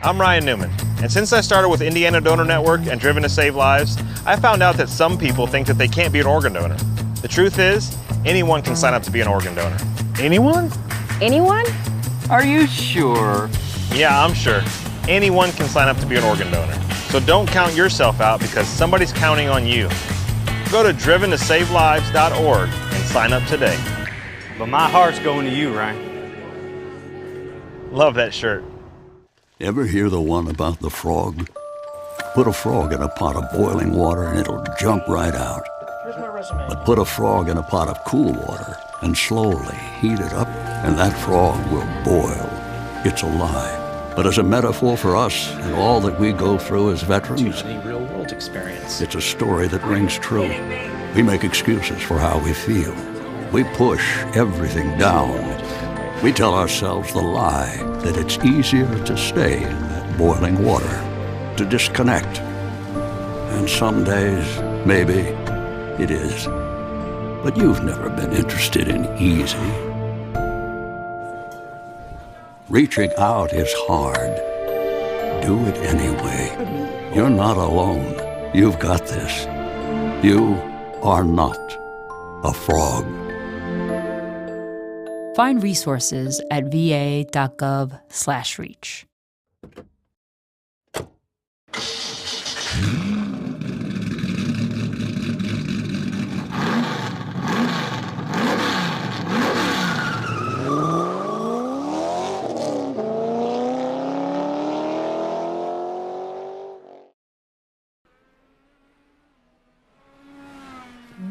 I'm Ryan Newman, and since I started with Indiana Donor Network and Driven to Save Lives, I found out that some people think that they can't be an organ donor. The truth is, anyone can sign up to be an organ donor. Anyone? Anyone? Are you sure? Yeah, I'm sure. Anyone can sign up to be an organ donor. So don't count yourself out because somebody's counting on you. Go to driventosavelives.org and sign up today. But my heart's going to you, Ryan. Love that shirt. Ever hear the one about the frog? Put a frog in a pot of boiling water and it'll jump right out. Here's my resume. But put a frog in a pot of cool water and slowly heat it up, and that frog will boil. It's a lie. But as a metaphor for us and all that we go through as veterans, Too many real-world experience. it's a story that rings true. We make excuses for how we feel. We push everything down. We tell ourselves the lie that it's easier to stay in that boiling water, to disconnect. And some days, maybe, it is. But you've never been interested in easy. Reaching out is hard. Do it anyway. You're not alone. You've got this. You are not a frog. Find resources at va.gov/reach.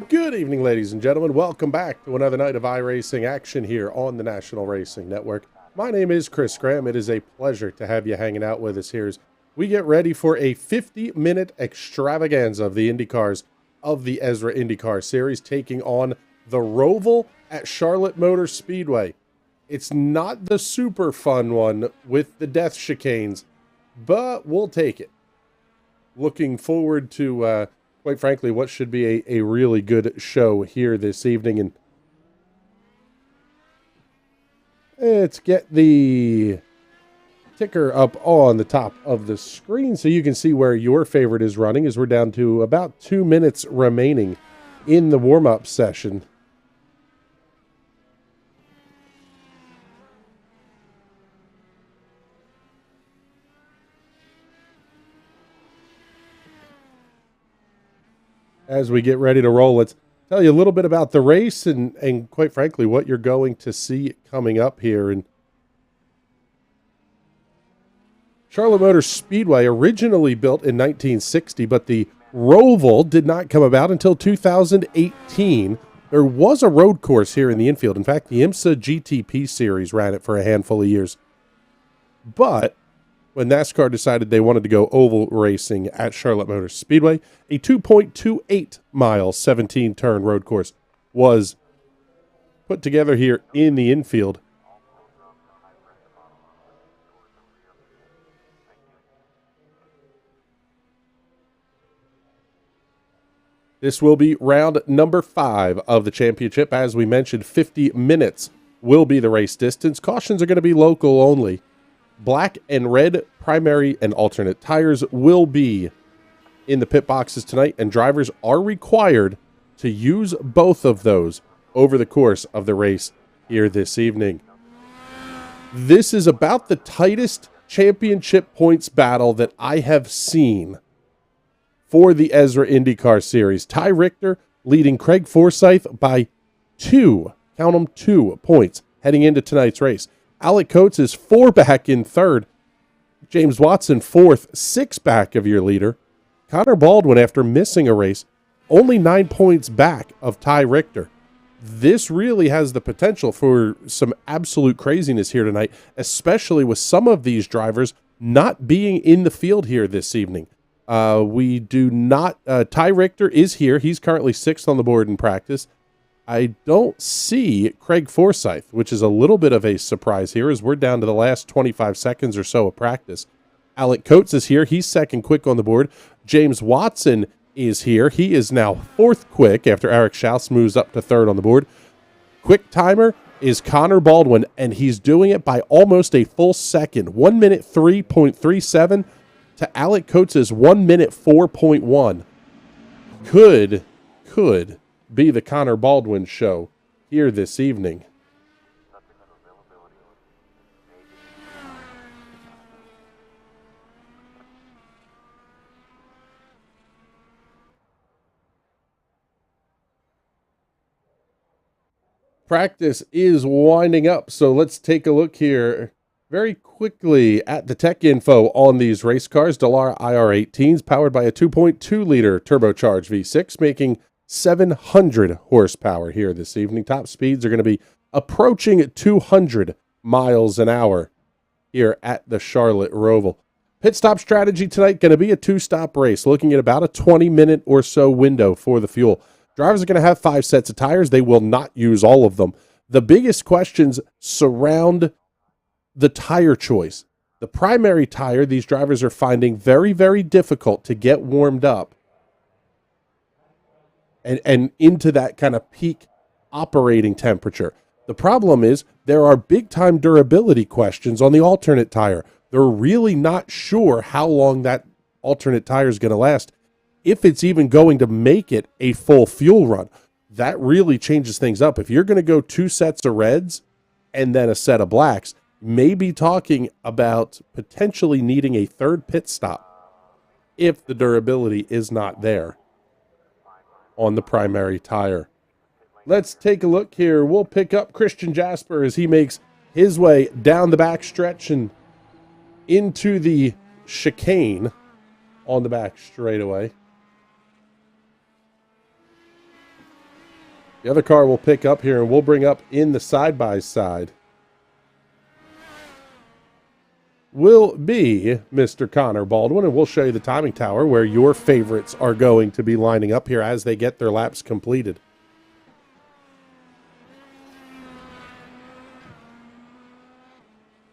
Good evening, ladies and gentlemen. Welcome back to another night of iRacing action here on the National Racing Network. My name is Chris Graham. It is a pleasure to have you hanging out with us here as we get ready for a 50-minute extravaganza of the IndyCars of the ESRA INDYCAR Series, taking on the Roval at Charlotte Motor Speedway. It's not the super fun one with the death chicanes, but we'll take it. Looking forward to quite frankly, what should be a really good show here this evening. And let's get the ticker up on the top of the screen so you can see where your favorite is running, as we're down to about 2 minutes remaining in the warm-up session. As we get ready to roll, let's tell you a little bit about the race and quite frankly, what you're going to see coming up here. And Charlotte Motor Speedway, originally built in 1960, but the Roval did not come about until 2018. There was a road course here in the infield. In fact, the IMSA GTP Series ran it for a handful of years. But when NASCAR decided they wanted to go oval racing at Charlotte Motor Speedway, a 2.28-mile, 17-turn road course was put together here in the infield. This will be round number 5 of the championship. As we mentioned, 50 minutes will be the race distance. Cautions are going to be local only. Black and red primary and alternate tires will be in the pit boxes tonight, and drivers are required to use both of those over the course of the race here this evening. This is about the tightest championship points battle that I have seen for the ESRA IndyCar Series. Ty Richter leading Craig Forsyth by 2, count them, 2 points heading into tonight's race. Alec Coates is 4 back in third. James Watson 4th, 6 back of your leader. Connor Baldwin, after missing a race, only 9 points back of Ty Richter. This really has the potential for some absolute craziness here tonight, especially with some of these drivers not being in the field here this evening. We do not, Ty Richter is here. He's currently 6th on the board in practice. I don't see Craig Forsyth, which is a little bit of a surprise here as we're down to the last 25 seconds or so of practice. Alec Coates is here. He's second quick on the board. James Watson is here. He is now 4th quick after Eric Schaus moves up to 3rd on the board. Quick timer is Connor Baldwin, and he's doing it by almost a full second. 1 minute 3.37 to Alec Coates' 1 minute 4.1. Could be the Connor Baldwin show here this evening. Practice is winding up, so let's take a look here very quickly at the tech info on these race cars. Dallara IR18s powered by a 2.2-liter turbocharged V6, making 700 horsepower here this evening. Top speeds are going to be approaching 200 miles an hour here at the Charlotte Roval. Pit stop strategy tonight going to be a two-stop race, looking at about a 20-minute or so window for the fuel. Drivers are going to have 5 sets of tires. They will not use all of them. The biggest questions surround the tire choice. The primary tire, these drivers are finding very, very difficult to get warmed up and into that kind of peak operating temperature. The problem is there are big-time durability questions on the alternate tire. They're really not sure how long that alternate tire is going to last, if it's even going to make it a full fuel run. That really changes things up. If you're going to go 2 sets of reds and then a set of blacks, maybe talking about potentially needing a third pit stop if the durability is not there on the primary tire. Let's take a look here. We'll pick up Christian Jasper as he makes his way down the back stretch and into the chicane on the back straightaway. The other car will pick up here, and we'll bring up in the side-by-side will be Mr. Connor Baldwin, and we'll show you the timing tower where your favorites are going to be lining up here as they get their laps completed.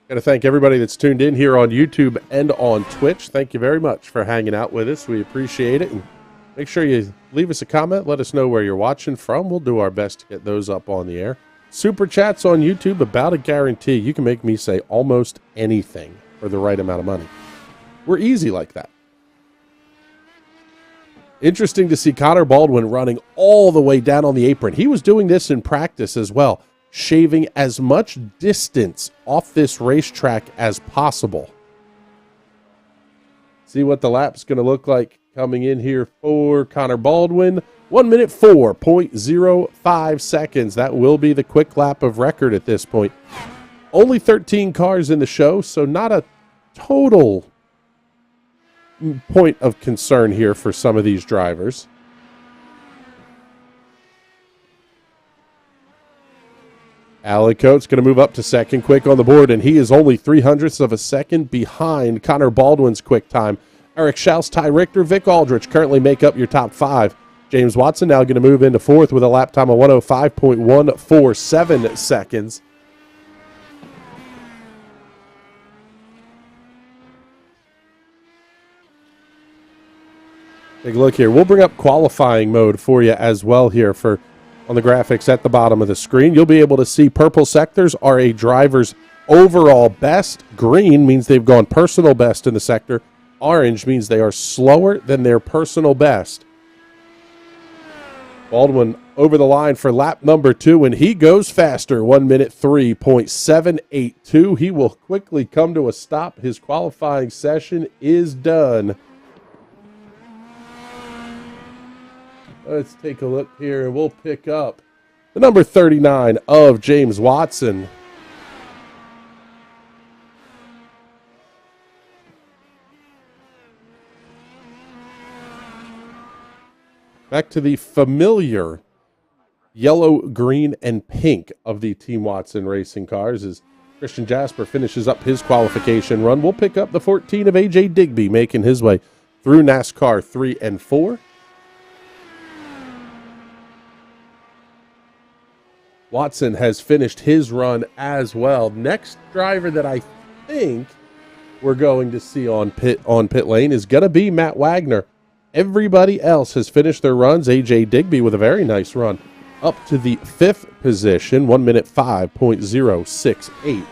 Got to thank everybody that's tuned in here on YouTube and on Twitch. Thank you very much for hanging out with us. We appreciate it. And make sure you leave us a comment. Let us know where you're watching from. We'll do our best to get those up on the air. Super chats on YouTube, about a guarantee. You can make me say almost anything for the right amount of money. We're easy like that. Interesting to see Connor Baldwin running all the way down on the apron. He was doing this in practice as well, shaving as much distance off this racetrack as possible. See what the lap's going to look like coming in here for Connor Baldwin. 1 minute 4.05 seconds. That will be the quick lap of record at this point. Only 13 cars in the show, so not a total point of concern here for some of these drivers. Alec Coates going to move up to second quick on the board, and he is only 0.03 of a second behind Connor Baldwin's quick time. Eric Schaus, Ty Richter, Vic Aldrich currently make up your top 5. James Watson now going to move into 4th with a lap time of 105.147 seconds. Take a look here. We'll bring up qualifying mode for you as well here for on the graphics at the bottom of the screen. You'll be able to see purple sectors are a driver's overall best. Green means they've gone personal best in the sector. Orange means they are slower than their personal best. Baldwin over the line for lap number 2, and he goes faster, 1 minute 3.782. He will quickly come to a stop. His qualifying session is done. Let's take a look here, and we'll pick up the number 39 of James Watson. Back to the familiar yellow, green, and pink of the Team Watson racing cars as Christian Jasper finishes up his qualification run. We'll pick up the 14 of AJ Digby making his way through NASCAR 3 and 4. Watson has finished his run as well. Next driver that I think we're going to see on pit lane is going to be Matt Wagner. Everybody else has finished their runs. AJ Digby with a very nice run. up to the 5th position, 1 minute 5.068.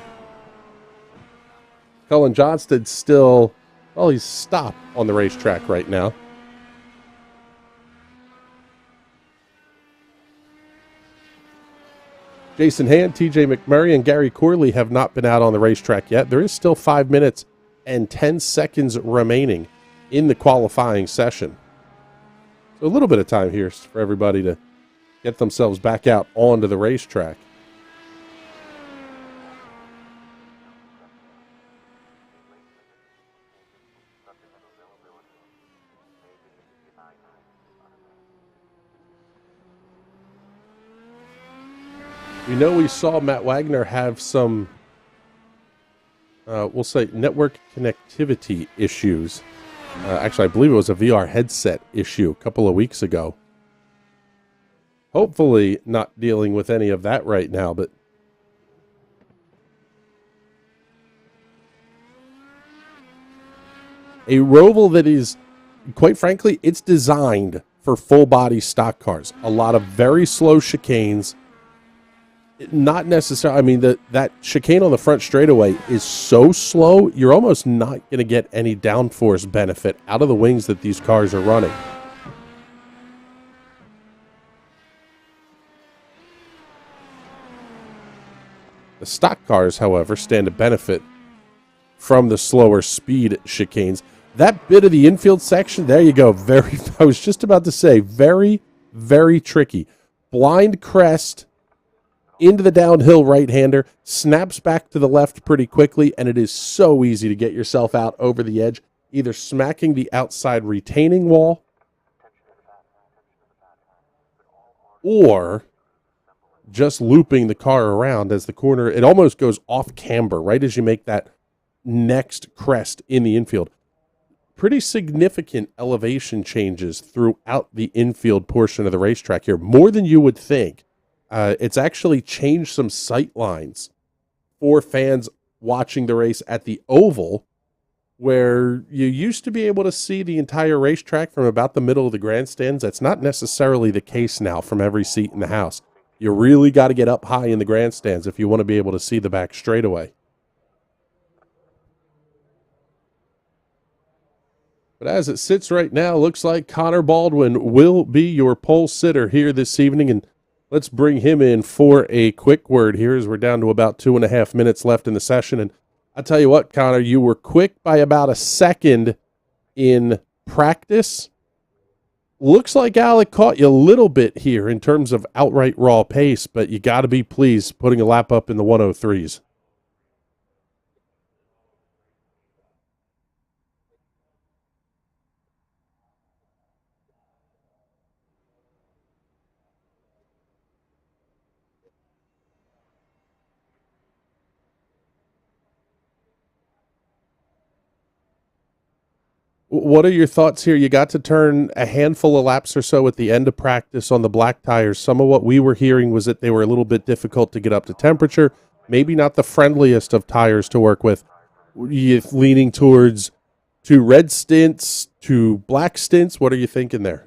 Cullen Johnston still, well, he's stopped on the racetrack right now. Jason Hand, TJ McMurray, and Gary Corley have not been out on the racetrack yet. There is still 5 minutes and 10 seconds remaining in the qualifying session. So a little bit of time here for everybody to get themselves back out onto the racetrack. We know we saw Matt Wagner have some, we'll say, network connectivity issues. Actually, I believe it was a VR headset issue a couple of weeks ago. Hopefully not dealing with any of that right now, but a Roval that is, quite frankly, it's designed for full-body stock cars. A lot of very slow chicanes. Not necessarily, I mean, that chicane on the front straightaway is so slow, you're almost not going to get any downforce benefit out of the wings that these cars are running. The stock cars, however, stand to benefit from the slower speed chicanes. That bit of the infield section, there you go. I was just about to say, very, very tricky. Blind crest into the downhill right-hander, snaps back to the left pretty quickly, and it is so easy to get yourself out over the edge, either smacking the outside retaining wall or just looping the car around as the corner, it almost goes off camber right as you make that next crest in the infield. Pretty significant elevation changes throughout the infield portion of the racetrack here, more than you would think. It's actually changed some sight lines for fans watching the race at the oval, where you used to be able to see the entire racetrack from about the middle of the grandstands. That's not necessarily the case now from every seat in the house. You really got to get up high in the grandstands if you want to be able to see the back straightaway. But as it sits right now, looks like Connor Baldwin will be your pole sitter here this evening, and let's bring him in for a quick word here as we're down to about 2.5 minutes left in the session. And I tell you what, Connor, you were quick by about a second in practice. Looks like Alec caught you a little bit here in terms of outright raw pace, but you got to be pleased putting a lap up in the 103s. What are your thoughts here? You got to turn a handful of laps or so at the end of practice on the black tires. Some of what we were hearing was that they were a little bit difficult to get up to temperature, maybe not the friendliest of tires to work with. You leaning towards 2 red stints, 2 black stints? What are you thinking there?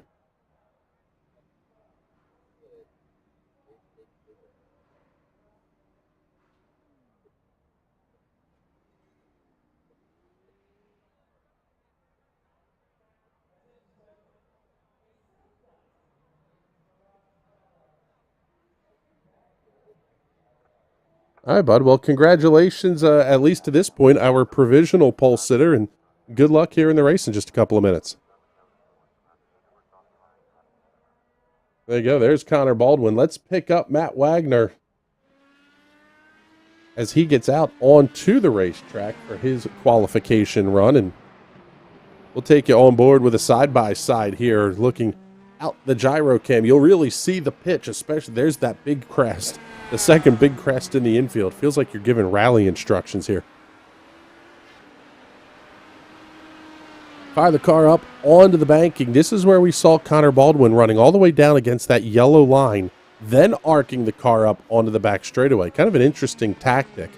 All right, bud. Well, congratulations, at least to this point, our provisional pole sitter, and good luck here in the race in just a couple of minutes. There you go. There's Connor Baldwin. Let's pick up Matt Wagner as he gets out onto the racetrack for his qualification run, and we'll take you on board with a side-by-side here, looking out the gyro cam. You'll really see the pitch, especially there's that big crest. The second big crest in the infield. Feels like you're giving rally instructions here. Fire the car up onto the banking. This is where we saw Connor Baldwin running all the way down against that yellow line, then arcing the car up onto the back straightaway. Kind of an interesting tactic.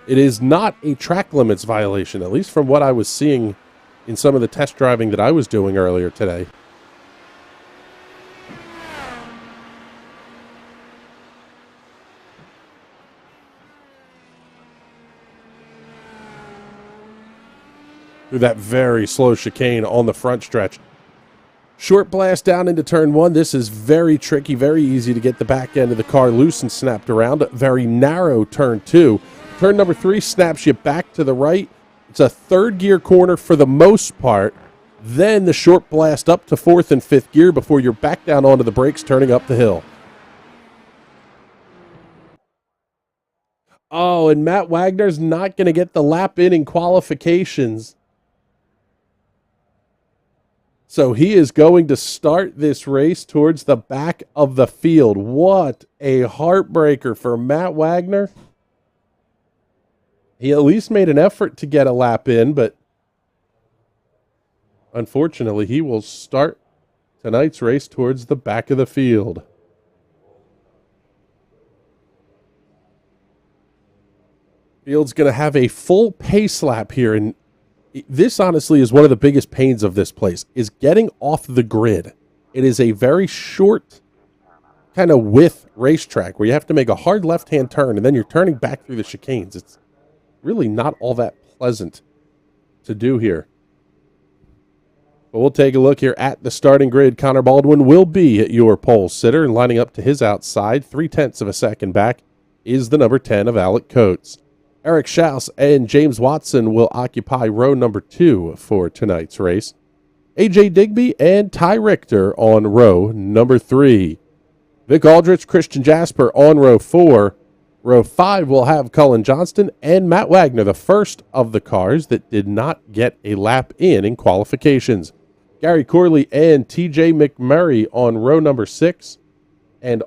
It is not a track limits violation, at least from what I was seeing in some of the test driving that I was doing earlier today. through that very slow chicane on the front stretch. Short blast down into turn 1. This is very tricky, very easy to get the back end of the car loose and snapped around. Very narrow turn 2. Turn number 3 snaps you back to the right. It's a third gear corner for the most part. Then the short blast up to 4th and 5th gear before you're back down onto the brakes turning up the hill. Oh, and Matt Wagner's not going to get the lap in qualifications. So he is going to start this race towards the back of the field. What a heartbreaker for Matt Wagner. He at least made an effort to get a lap in, but unfortunately, he will start tonight's race towards the back of the field. Field's going to have a full pace lap here, and this honestly is one of the biggest pains of this place, is getting off the grid. It is a very short kind of width racetrack where you have to make a hard left-hand turn, and then you're turning back through the chicanes. It's really not all that pleasant to do here. But we'll take a look here at the starting grid. Connor Baldwin will be your pole sitter, and lining up to his outside, 0.3 of a second back, is the number 10 of Alec Coates. Eric Schaus and James Watson will occupy row number 2 for tonight's race. AJ Digby and Ty Richter on row number 3. Vic Aldrich, Christian Jasper on row 4. Row 5 will have Cullen Johnston and Matt Wagner, the first of the cars that did not get a lap in qualifications. Gary Corley and TJ McMurray on row number 6. And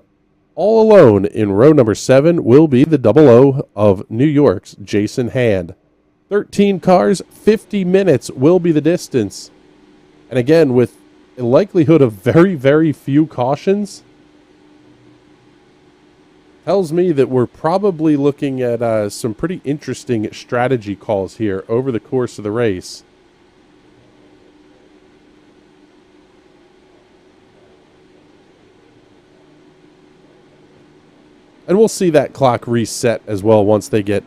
all alone in row number 7 will be the 00 of New York's Jason Hand. 13 cars, 50 minutes will be the distance. And again, with a likelihood of very, very few cautions, tells me that we're probably looking at some pretty interesting strategy calls here over the course of the race. And we'll see that clock reset as well once they get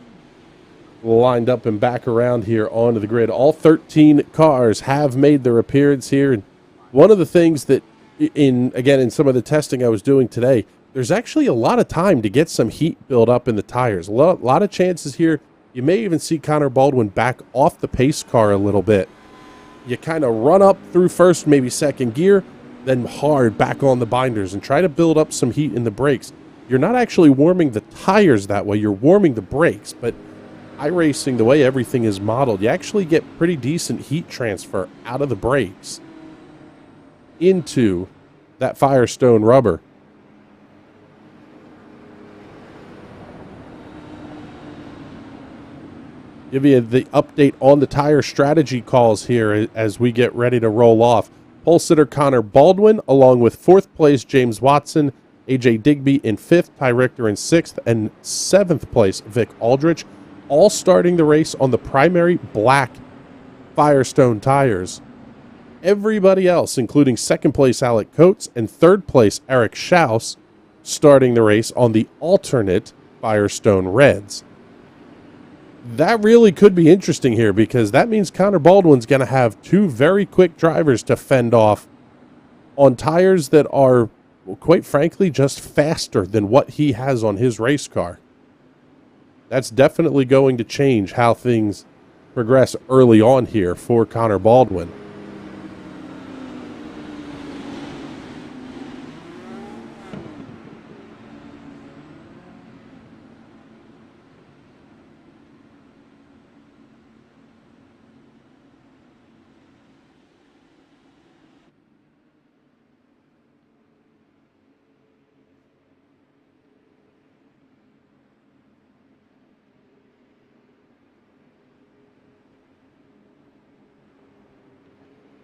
lined up and back around here onto the grid. All 13 cars have made their appearance here. And one of the things that, in some of the testing I was doing today, there's actually a lot of time to get some heat built up in the tires. A lot of chances here. You may even see Connor Baldwin back off the pace car a little bit. You kind of run up through first, maybe second gear, then hard back on the binders and try to build up some heat in the brakes. You're not actually warming the tires that way. You're warming the brakes. But iRacing, the way everything is modeled, you actually get pretty decent heat transfer out of the brakes into that Firestone rubber. Give you the update on the tire strategy calls here as we get ready to roll off. Pole sitter Connor Baldwin, along with 4th place James Watson, AJ Digby in 5th, Ty Richter in 6th, and 7th place Vic Aldrich, all starting the race on the primary black Firestone tires. Everybody else, including 2nd place Alec Coates and 3rd place Eric Schaus, starting the race on the alternate Firestone reds. That really could be interesting here because that means Connor Baldwin's going to have 2 very quick drivers to fend off on tires that are, quite frankly, just faster than what he has on his race car. That's definitely going to change how things progress early on here for Connor Baldwin.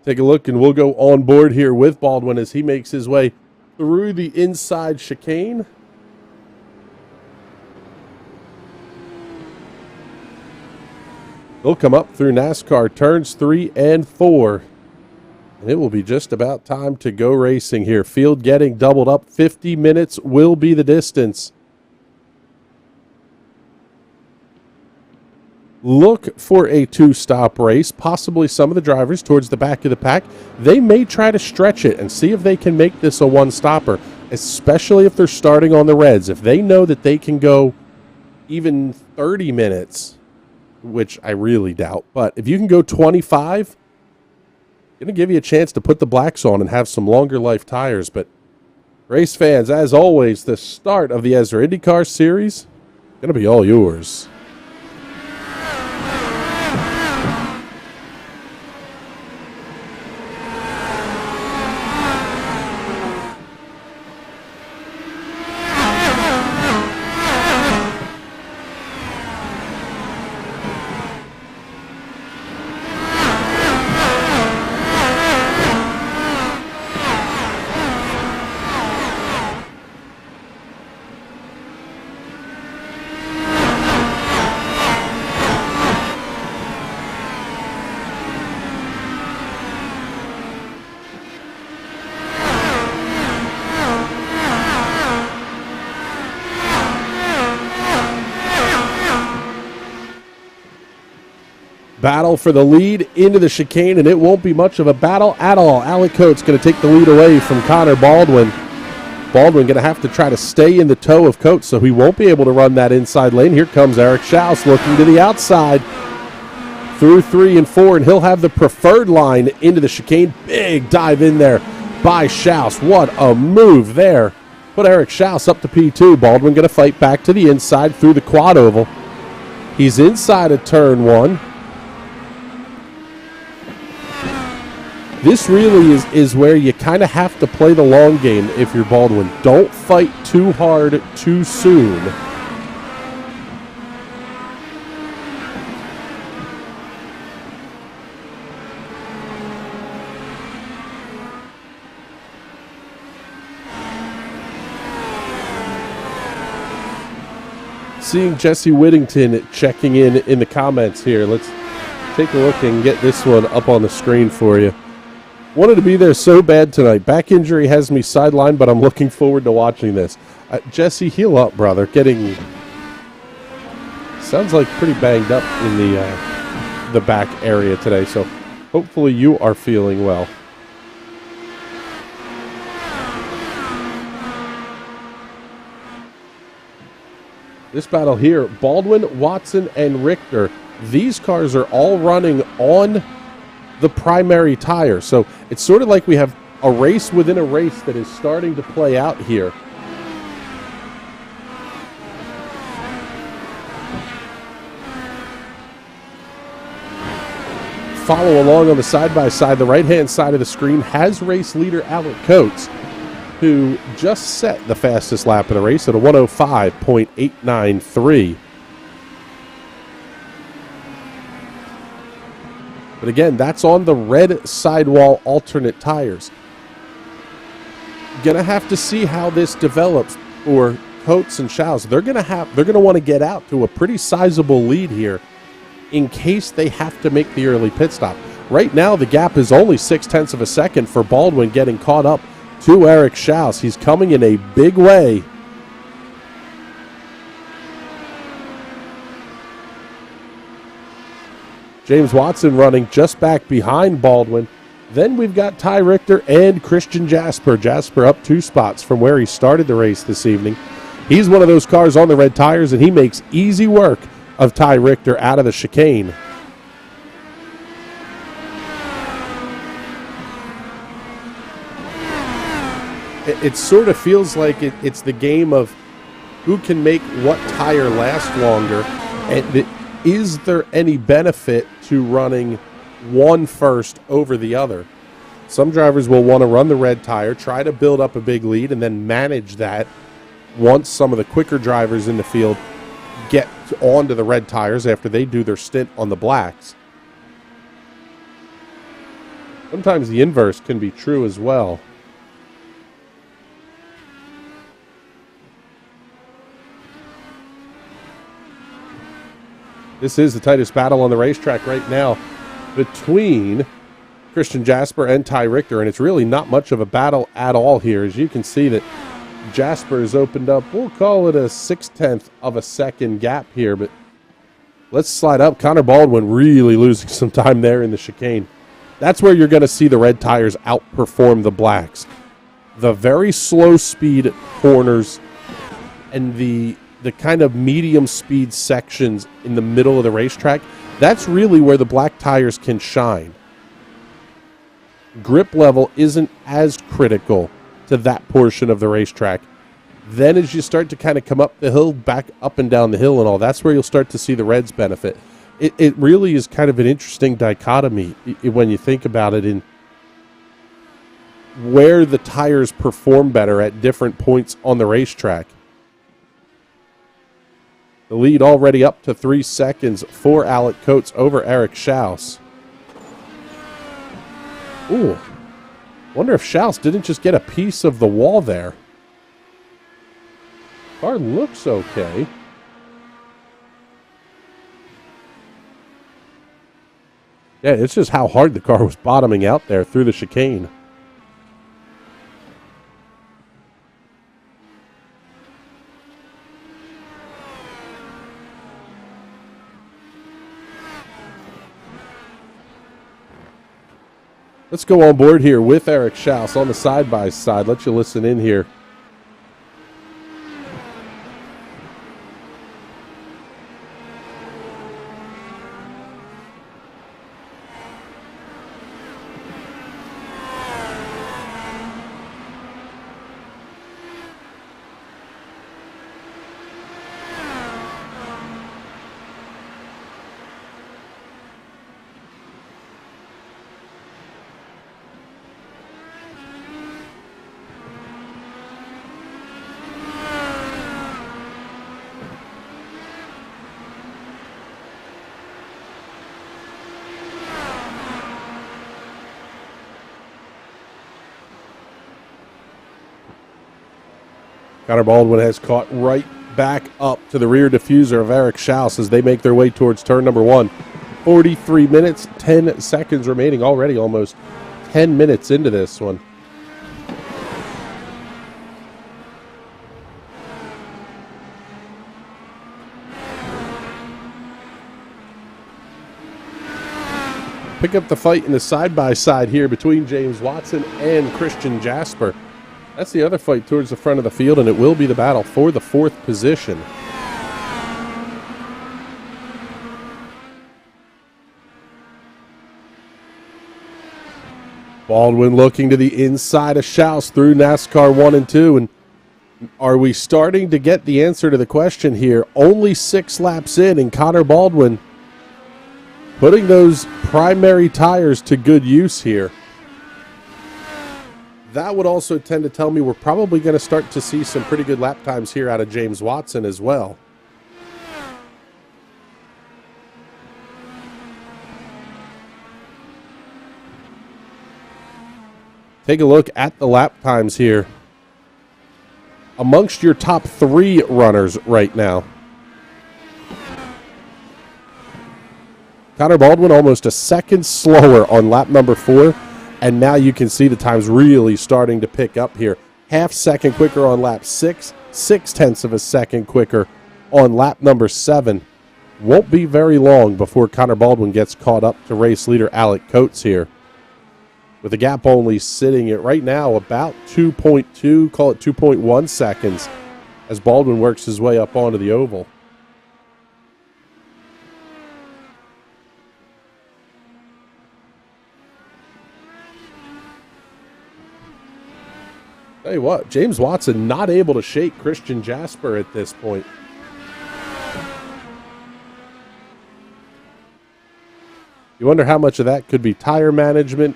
Take a look, and we'll go on board here with Baldwin as he makes his way through the inside chicane. They'll come up through NASCAR turns 3 and 4. And it will be just about time to go racing here. Field getting doubled up. 50 minutes will be the distance. look for a two-stop race, possibly some of the drivers towards the back of the pack. They may try to stretch it and see if they can make this a one-stopper, especially if they're starting on the reds. If they know that they can go even 30 minutes, which I really doubt, but if you can go 25, going to give you a chance to put the blacks on and have some longer life tires. But race fans, as always, the start of the ESRA INDYCAR Series going to be all yours. Battle for the lead into the chicane, and it won't be much of a battle at all. Alec Coates going to take the lead away from Connor Baldwin. Baldwin going to have to try to stay in the toe of Coates, so he won't be able to run that inside lane. Here comes Eric Schaus looking to the outside through 3 and 4, and he'll have the preferred line into the chicane. Big dive in there by Schaus. What a move there. Put Eric Schaus up to P2. Baldwin going to fight back to the inside through the quad oval. He's inside of turn 1. This really is where you kind of have to play the long game if you're Baldwin. Don't fight too hard too soon. Seeing Jesse Whittington checking in the comments here. Let's take a look and get this one up on the screen for you. Wanted to be there so bad tonight. Back injury has me sidelined, but I'm looking forward to watching this. Jesse, heal up, brother. Sounds like pretty banged up in the back area today, so hopefully you are feeling well. This battle here, Baldwin, Watson, and Richter. These cars are all running on the primary tire. So it's sort of like we have a race within a race that is starting to play out here. Follow along on the side-by-side. The right-hand side of the screen has race leader Alec Coates, who just set the fastest lap of the race at a 105.893. But again, that's on the red sidewall alternate tires. Gonna have to see how this develops for Coates and Schaus. They're gonna want to get out to a pretty sizable lead here in case they have to make the early pit stop. Right now, the gap is only 0.6 of a second for Baldwin getting caught up to Eric Schaus. He's coming in a big way. James Watson running just back behind Baldwin. Then we've got Ty Richter and Christian Jasper. Jasper up 2 spots from where he started the race this evening. He's one of those cars on the red tires, and he makes easy work of Ty Richter out of the chicane. It sort of feels like it's the game of who can make what tire last longer, and is there any benefit to running one first over the other? Some drivers will want to run the red tire, try to build up a big lead, and then manage that once some of the quicker drivers in the field get onto the red tires after they do their stint on the blacks. Sometimes the inverse can be true as well. This is the tightest battle on the racetrack right now between Christian Jasper and Ty Richter, and it's really not much of a battle at all here. As you can see that Jasper has opened up, we'll call it a 0.6 of a second gap here, but Let's slide up. Connor Baldwin really losing some time there in the chicane. That's where you're going to see the red tires outperform the blacks. The very slow speed corners and the kind of medium speed sections in the middle of the racetrack, that's really where the black tires can shine. Grip level isn't as critical to that portion of the racetrack. Then as you start to kind of come up the hill, back up and down the hill and all, that's where you'll start to see the reds benefit. It really is kind of an interesting dichotomy when you think about it in where the tires perform better at different points on the racetrack. The lead already up to 3 seconds for Alec Coates over Eric Schaus. Ooh, wonder if Schaus didn't just get a piece of the wall there. Car looks okay. Yeah, it's just how hard the car was bottoming out there through the chicane. Let's go on board here with Eric Schaus on the side-by-side. Let you listen in here. Connor Baldwin has caught right back up to the rear diffuser of Eric Schaus as they make their way towards turn number 1. 43 minutes, 10 seconds remaining, already almost 10 minutes into this one. Pick up the fight in the side-by-side here between James Watson and Christian Jasper. That's the other fight towards the front of the field, and it will be the battle for the 4th position. Baldwin looking to the inside of Schaus through NASCAR 1 and 2. And are we starting to get the answer to the question here? Only 6 laps in, and Connor Baldwin putting those primary tires to good use here. That would also tend to tell me we're probably going to start to see some pretty good lap times here out of James Watson as well. Take a look at the lap times here. Amongst your top 3 runners right now, Connor Baldwin almost a second slower on lap number 4. And now you can see the times really starting to pick up here. Half second quicker on lap 6, 0.6 of a second quicker on lap number 7. Won't be very long before Connor Baldwin gets caught up to race leader Alec Coates here. With the gap only sitting at right now about 2.2, call it 2.1 seconds as Baldwin works his way up onto the oval. Tell you what, James Watson not able to shake Christian Jasper at this point. You wonder how much of that could be tire management.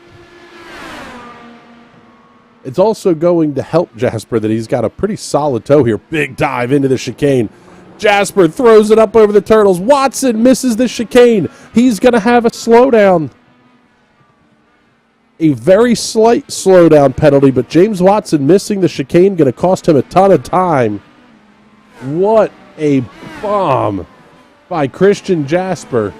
It's also going to help Jasper that he's got a pretty solid toe here. Big dive into the chicane. Jasper throws it up over the turtles. Watson misses the chicane. He's going to have a slowdown. A very slight slowdown penalty, but James Watson missing the chicane going to cost him a ton of time. What a bomb by Christian Jasper.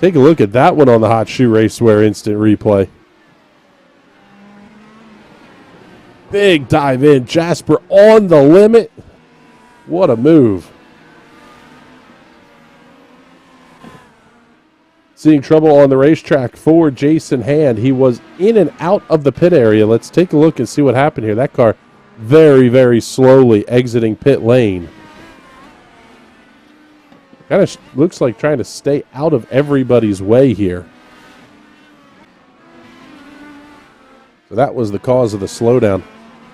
Take a look at that one on the Hot Shoe Racewear Instant Replay. Big dive in. Jasper on the limit. What a move. Seeing trouble on the racetrack for Jason Hand. He was in and out of the pit area. Let's take a look and see what happened here. That car very, very slowly exiting pit lane. Kind of looks like trying to stay out of everybody's way here. So that was the cause of the slowdown.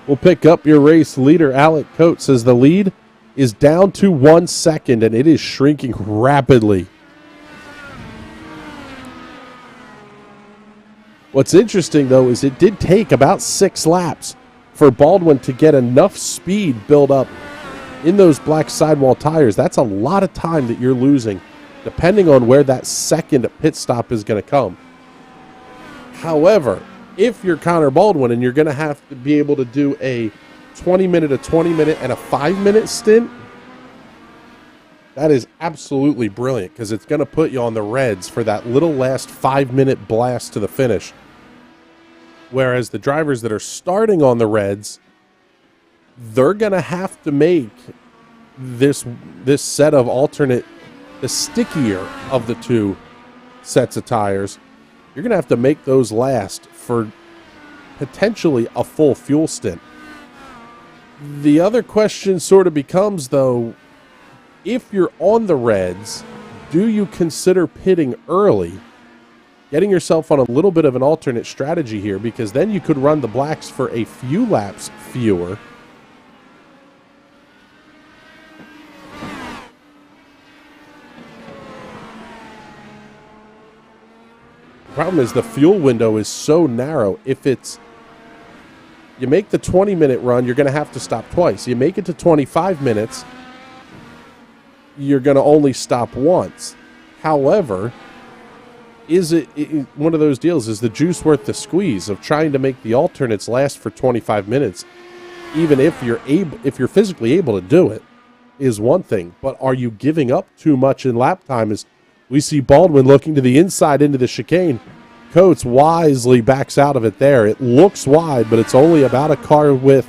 We'll pick up your race leader. Alec Coates says the lead is down to 1 second, and it is shrinking rapidly. What's interesting, though, is it did take about 6 laps for Baldwin to get enough speed built up in those black sidewall tires. That's a lot of time that you're losing, depending on where that second pit stop is going to come. However, if you're Connor Baldwin and you're going to have to be able to do a 20-minute, a 20-minute, and a 5-minute stint, that is absolutely brilliant because it's going to put you on the reds for that little last 5-minute blast to the finish. Whereas the drivers that are starting on the reds, they're going to have to make this set of alternate, the stickier of the two sets of tires. You're going to have to make those last for potentially a full fuel stint. The other question sort of becomes, though, if you're on the reds, do you consider pitting early, getting yourself on a little bit of an alternate strategy here, because then you could run the blacks for a few laps fewer. The problem is the fuel window is so narrow. If you make the 20-minute run, you're going to have to stop twice. You make it to 25 minutes, you're going to only stop once. However, is it one of those deals? Is the juice worth the squeeze of trying to make the alternates last for 25 minutes, even if you're physically able to do it, is one thing. But are you giving up too much in lap time? As we see Baldwin looking to the inside into the chicane, Coates wisely backs out of it there. It looks wide, but it's only about a car width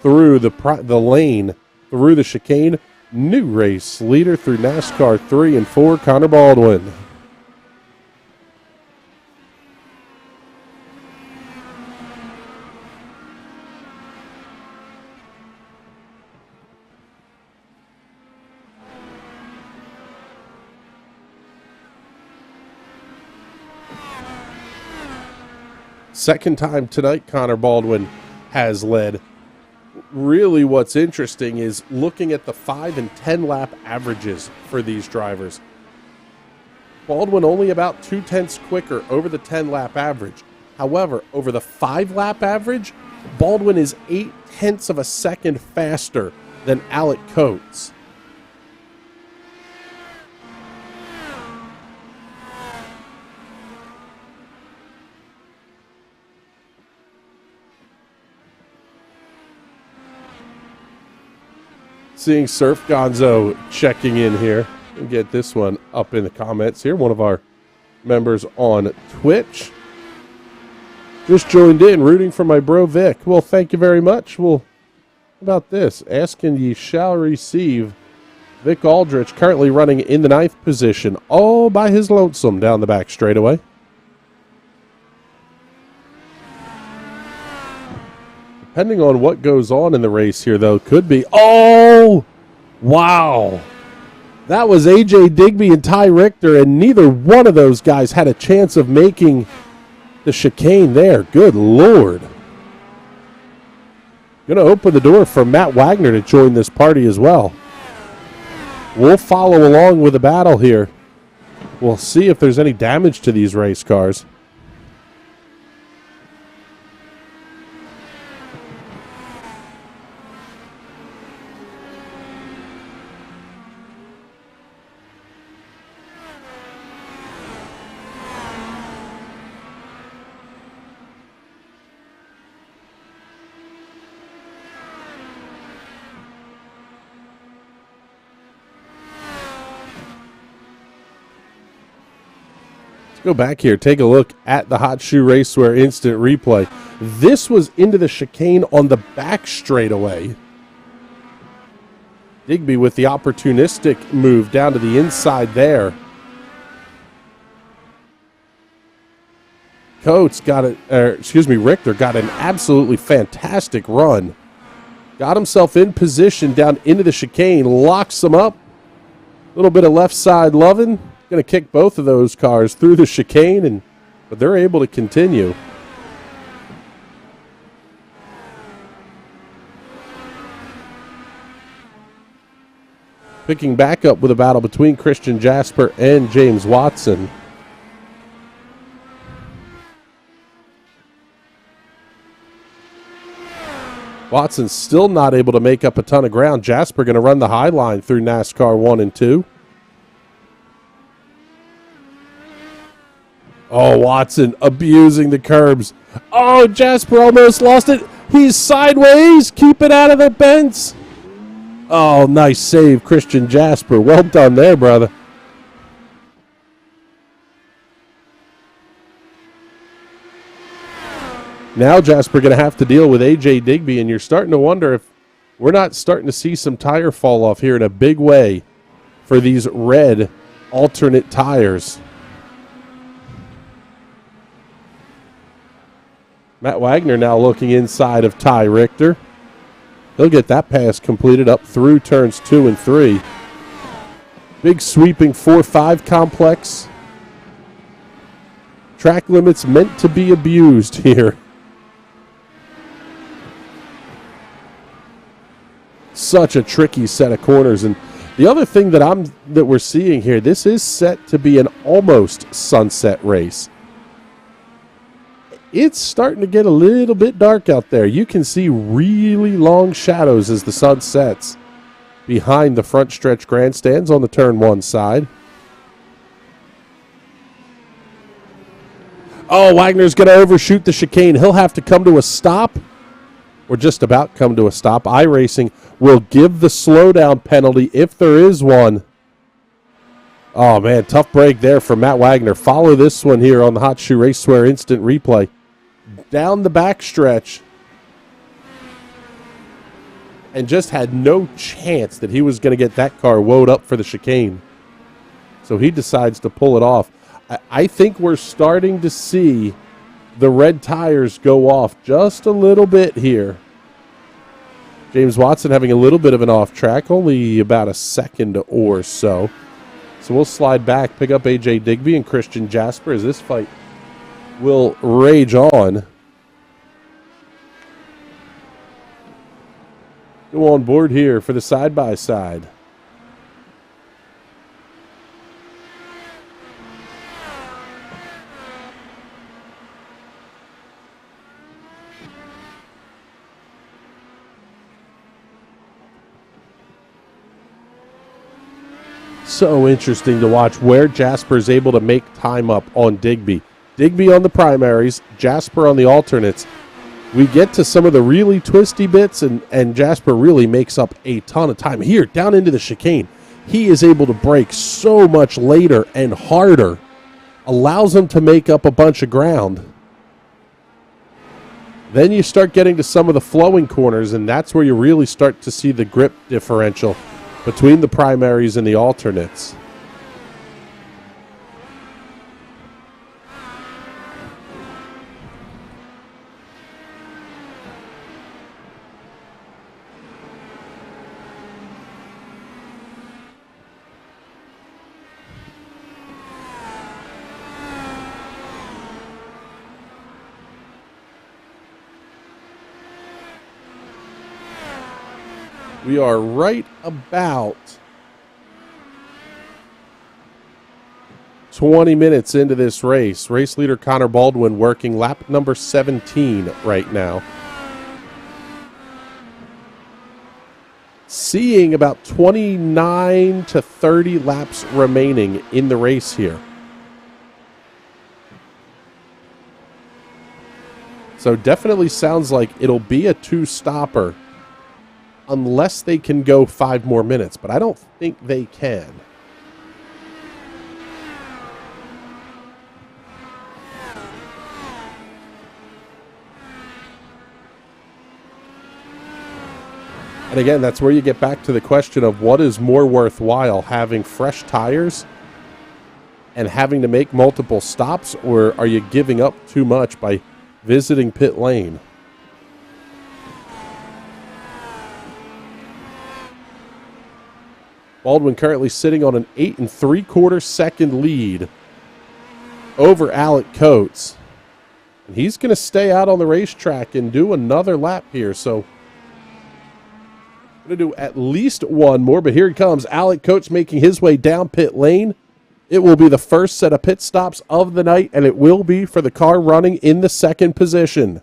through the lane, through the chicane. New race leader through NASCAR 3 and 4, Connor Baldwin. Second time tonight, Connor Baldwin has led. Really what's interesting is looking at the 5 and 10 lap averages for these drivers. Baldwin only about 0.2 quicker over the 10 lap average. However, over the 5 lap average, Baldwin is 0.8 of a second faster than Alec Coates. Seeing Surf Gonzo checking in here. We'll get this one up in the comments here. One of our members on Twitch. Just joined in, rooting for my bro Vic. Well, thank you very much. Well, how about this? Asking ye shall receive. Vic Aldrich currently running in the 9th position, all by his lonesome down the back straightaway. Depending on what goes on in the race here, though, could be... Oh! Wow! That was AJ Digby and Ty Richter, and neither one of those guys had a chance of making the chicane there. Good Lord. Going to open the door for Matt Wagner to join this party as well. We'll follow along with the battle here. We'll see if there's any damage to these race cars. Go back here, take a look at the Hot Shoe Racewear instant replay. This was into the chicane on the back straightaway. Digby with the opportunistic move down to the inside there. Richter got an absolutely fantastic run. Got himself in position down into the chicane, locks him up. A little bit of left side loving. Going to kick both of those cars through the chicane, but they're able to continue. Picking back up with a battle between Christian Jasper and James Watson. Watson still not able to make up a ton of ground. Jasper going to run the high line through NASCAR 1 and 2. Oh, Watson abusing the curbs. Oh, Jasper almost lost it. He's sideways. Keep it out of the bends. Oh, nice save, Christian Jasper. Well done there, brother. Now Jasper going to have to deal with AJ Digby, and you're starting to wonder if we're not starting to see some tire fall off here in a big way for these red alternate tires. Matt Wagner now looking inside of Ty Richter. He'll get that pass completed up through turns 2 and 3. Big sweeping 4-5 complex. Track limits meant to be abused here. Such a tricky set of corners. And the other thing that we're seeing here, this is set to be an almost sunset race. It's starting to get a little bit dark out there. You can see really long shadows as the sun sets behind the front stretch grandstands on the turn 1 side. Oh, Wagner's going to overshoot the chicane. He'll have to come to a stop, or just about come to a stop. iRacing will give the slowdown penalty if there is one. Oh, man, tough break there for Matt Wagner. Follow this one here on the Hot Shoe Racewear instant replay. Down the back stretch, and just had no chance that he was going to get that car woed up for the chicane. So he decides to pull it off. I think we're starting to see the red tires go off just a little bit here. James Watson having a little bit of an off track, only about a second or so. So we'll slide back, pick up AJ Digby and Christian Jasper as this fight will rage on. Go on board here for the side-by-side. So interesting to watch where Jasper is able to make time up on Digby. Digby on the primaries, Jasper on the alternates. We get to some of the really twisty bits, and Jasper really makes up a ton of time. Here, down into the chicane, he is able to brake so much later and harder. Allows him to make up a bunch of ground. Then you start getting to some of the flowing corners, and that's where you really start to see the grip differential between the primaries and the alternates. We are right about 20 minutes into this race. Race leader Connor Baldwin working lap number 17 right now. Seeing about 29 to 30 laps remaining in the race here. So definitely sounds like it'll be a 2-stopper. Unless they can go 5 more minutes, but I don't think they can. And again, that's where you get back to the question of what is more worthwhile, having fresh tires and having to make multiple stops, or are you giving up too much by visiting pit lane? Baldwin currently sitting on an 8 3/4 second lead over Alec Coates. And he's going to stay out on the racetrack and do another lap here. So going to do at least one more, but here he comes. Alec Coates making his way down pit lane. It will be the first set of pit stops of the night, and it will be for the car running in the second position.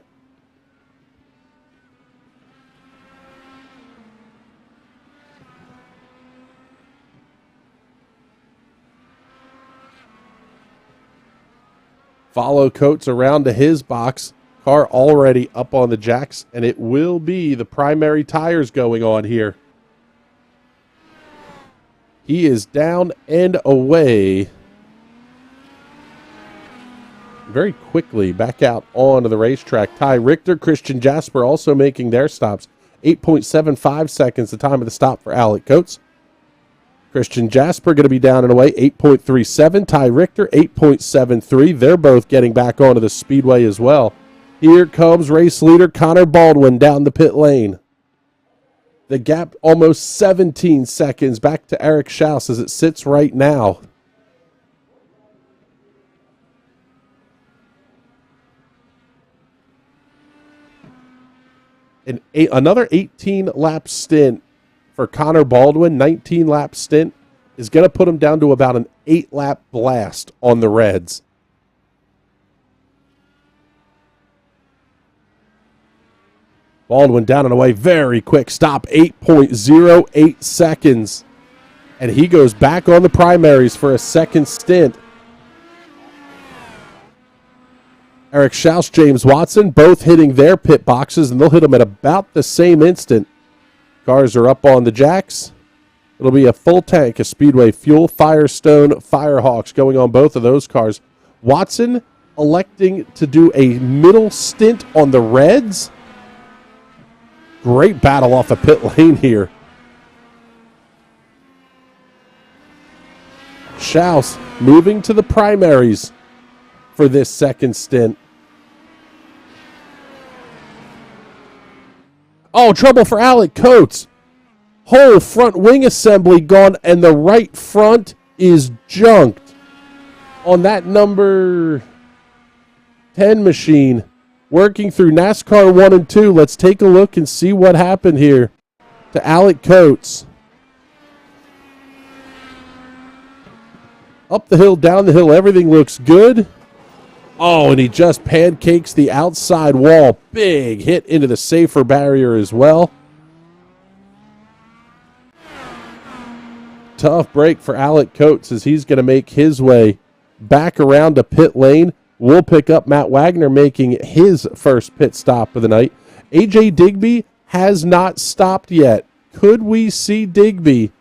Follow Coates around to his box. Car already up on the jacks, and it will be the primary tires going on here. He is down and away. Very quickly back out onto the racetrack. Ty Richter, Christian Jasper also making their stops. 8.75 seconds the time of the stop for Alec Coates. Christian Jasper going to be down and away, 8.37. Ty Richter, 8.73. They're both getting back onto the speedway as well. Here comes race leader Connor Baldwin down the pit lane. The gap almost 17 seconds back to Eric Schaus as it sits right now. Another 18-lap stint for Connor Baldwin, 19-lap stint, is going to put him down to about an 8-lap blast on the Reds. Baldwin down and away, very quick stop, 8.08 seconds. And he goes back on the primaries for a second stint. Eric Schaus, James Watson, both hitting their pit boxes, and they'll hit them at about the same instant. Cars are up on the jacks. It'll be a full tank of Speedway fuel. Firestone Firehawks going on both of those cars. Watson electing to do a middle stint on the Reds. Great battle off the pit lane here. Schaus moving to the primaries for this second stint. Oh, trouble for Alec Coates. Whole front wing assembly gone, and the right front is junked on that number 10 machine. Working through NASCAR 1 and 2. Let's take a look and see what happened here to Alec Coates. Up the hill, down the hill, everything looks good. Oh, and he just pancakes the outside wall. Big hit into the safer barrier as well. Tough break for Alec Coates as he's going to make his way back around to pit lane. We'll pick up Matt Wagner making his first pit stop of the night. AJ Digby has not stopped yet. Could we see Digby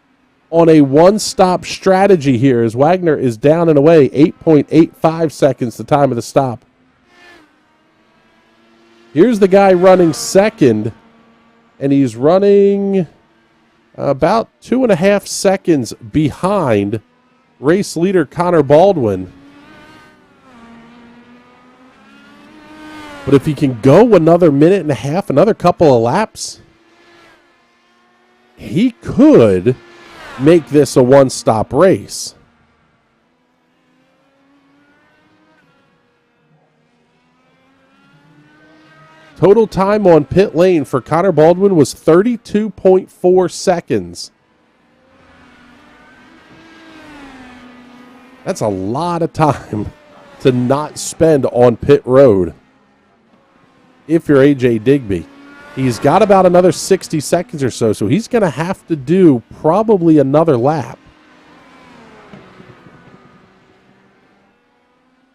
on a one-stop strategy here as Wagner is down and away, 8.85 seconds the time of the stop. Here's the guy running second, and he's running about 2.5 seconds behind race leader Connor Baldwin. But if he can go another minute and a half, another couple of laps, he could make this a one-stop race. Total time on pit lane for Connor Baldwin was 32.4 seconds. That's a lot of time to not spend on pit road. If you're AJ Digby, he's got about another 60 seconds or so, so he's going to have to do probably another lap.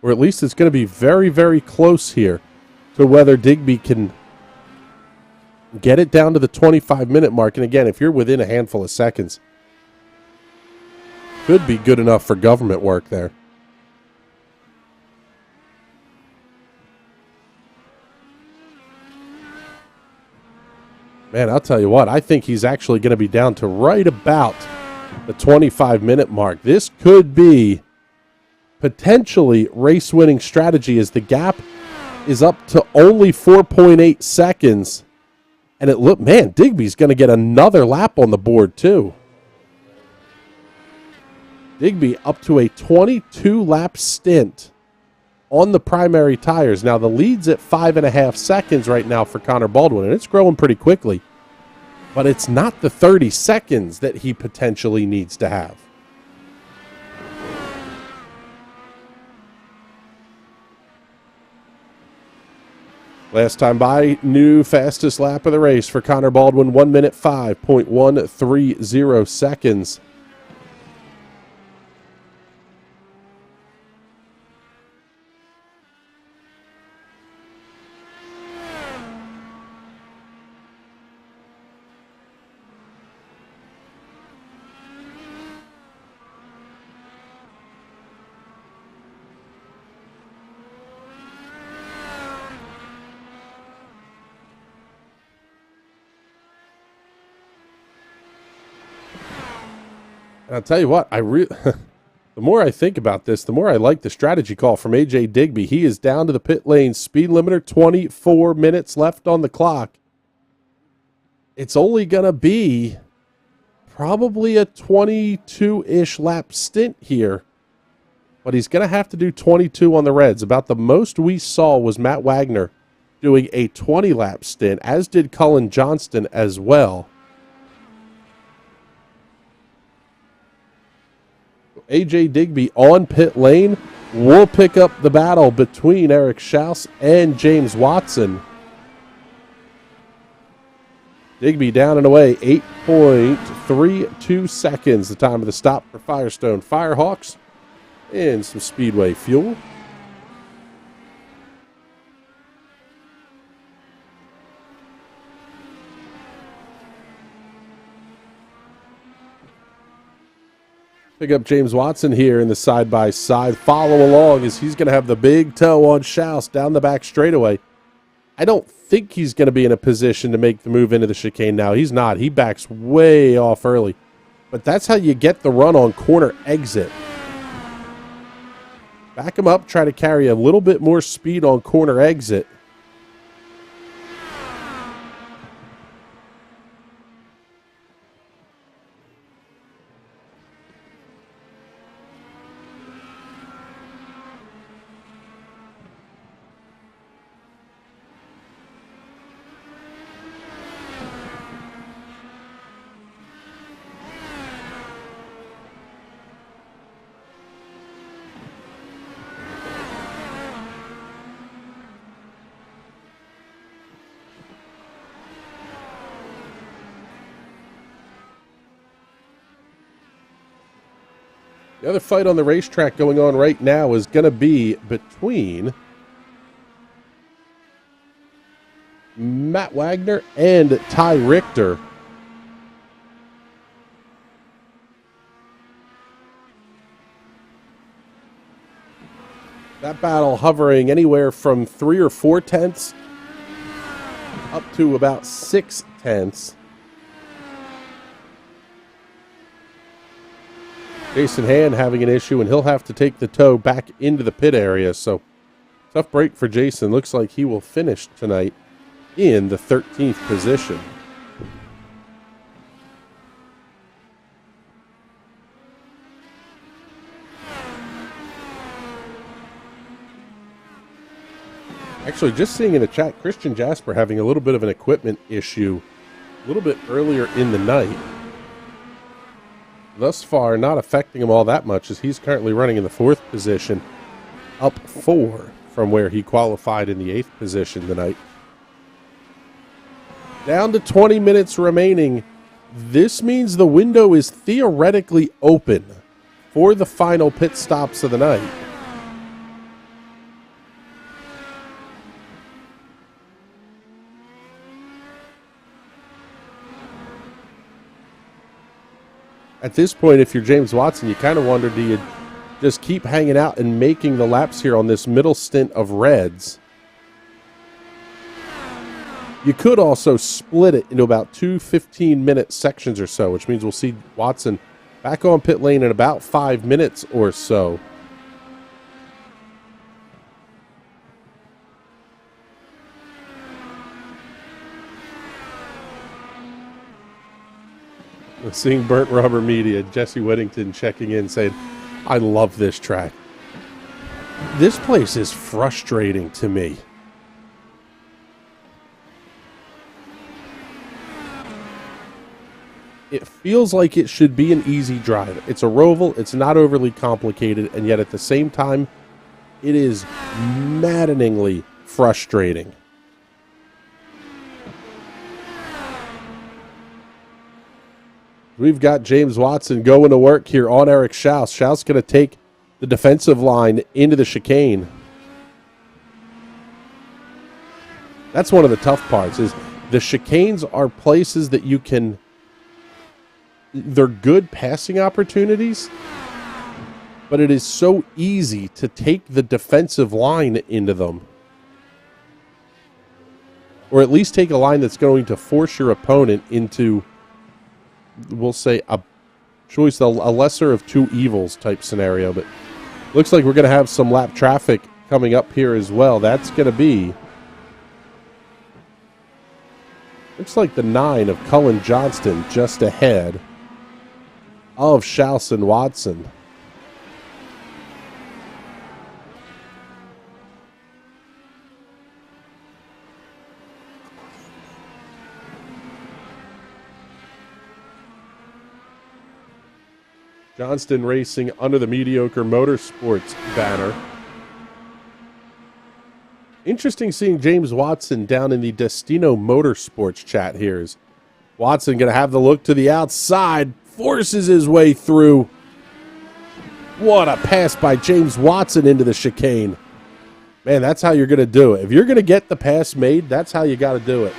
Or at least it's going to be very, very close here to whether Digby can get it down to the 25-minute mark. And again, if you're within a handful of seconds, could be good enough for government work there. Man, I'll tell you what, I think he's actually going to be down to right about the 25-minute mark. This could be potentially race-winning strategy as the gap is up to only 4.8 seconds. And man, Digby's going to get another lap on the board too. Digby up to a 22-lap stint on the primary tires. Now, the lead's at 5.5 seconds right now for Connor Baldwin, and it's growing pretty quickly. But it's not the 30 seconds that he potentially needs to have. Last time by, new fastest lap of the race for Connor Baldwin, 1 minute 5.130 seconds. And I'll tell you what, the more I think about this, the more I like the strategy call from AJ Digby. He is down to the pit lane speed limiter, 24 minutes left on the clock. It's only going to be probably a 22-ish lap stint here. But he's going to have to do 22 on the Reds. About the most we saw was Matt Wagner doing a 20-lap stint, as did Cullen Johnston as well. AJ Digby on pit lane will pick up the battle between Eric Schaus and James Watson. Digby down and away, 8.32 seconds, the time of the stop for Firestone Firehawks, and some Speedway fuel. Pick up James Watson here in the side-by-side. Follow along as he's going to have the big toe on Schaus down the back straightaway. I don't think he's going to be in a position to make the move into the chicane now. He's not. He backs way off early. But that's how you get the run on corner exit. Back him up, try to carry a little bit more speed on corner exit. The other fight on the racetrack going on right now is going to be between Matt Wagner and Ty Richter. That battle hovering anywhere from 3 or 4 tenths up to about 6 tenths. Jason Hand having an issue, and he'll have to take the tow back into the pit area. So, tough break for Jason. Looks like he will finish tonight in the 13th position. Actually, just seeing in the chat, Christian Jasper having a little bit of an equipment issue a little bit earlier in the night. Thus far, not affecting him all that much as he's currently running in the 4th position, up 4 from where he qualified in the 8th position tonight. Down to 20 minutes remaining. This means the window is theoretically open for the final pit stops of the night. At this point, if you're James Watson, you kind of wonder, do you just keep hanging out and making the laps here on this middle stint of Reds? You could also split it into about two 15-minute sections or so, which means we'll see Watson back on pit lane in about 5 minutes or so. Seeing Burnt Rubber Media, Jesse Whittington checking in saying, I love this track. This place is frustrating to me. It feels like it should be an easy drive. It's a Roval, it's not overly complicated, and yet at the same time, it is maddeningly frustrating. We've got James Watson going to work here on Eric Schaus. Schaus going to take the defensive line into the chicane. That's one of the tough parts, is the chicanes are places that you can... They're good passing opportunities, but it is so easy to take the defensive line into them. Or at least take a line that's going to force your opponent into... we'll say a choice, a lesser of two evils type scenario, but looks like we're going to have some lap traffic coming up here as well. That's going to be, looks like the 9 of Cullen Johnston just ahead of Schaus and Watson. Johnston racing under the Mediocre Motorsports banner. Interesting seeing James Watson down in the Destino Motorsports chat here. Is Watson going to have the look to the outside, forces his way through. What a pass by James Watson into the chicane. Man, that's how you're going to do it. If you're going to get the pass made, that's how you got to do it.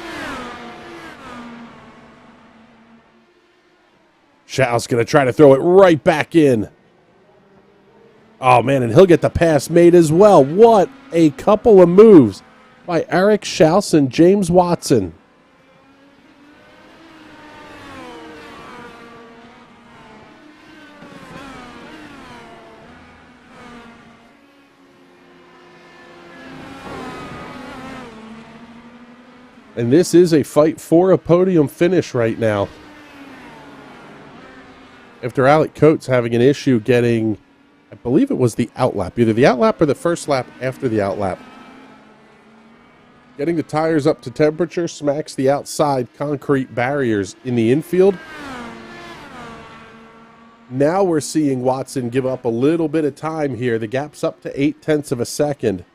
Schaus going to try to throw it right back in. Oh, man, and he'll get the pass made as well. What a couple of moves by Eric Schaus and James Watson. And this is a fight for a podium finish right now. After Alec Coates having an issue getting, I believe it was the outlap, either the outlap or the first lap after the outlap. Getting the tires up to temperature, smacks the outside concrete barriers in the infield. Now we're seeing Watson give up a little bit of time here. The gap's up to 0.8 of a second.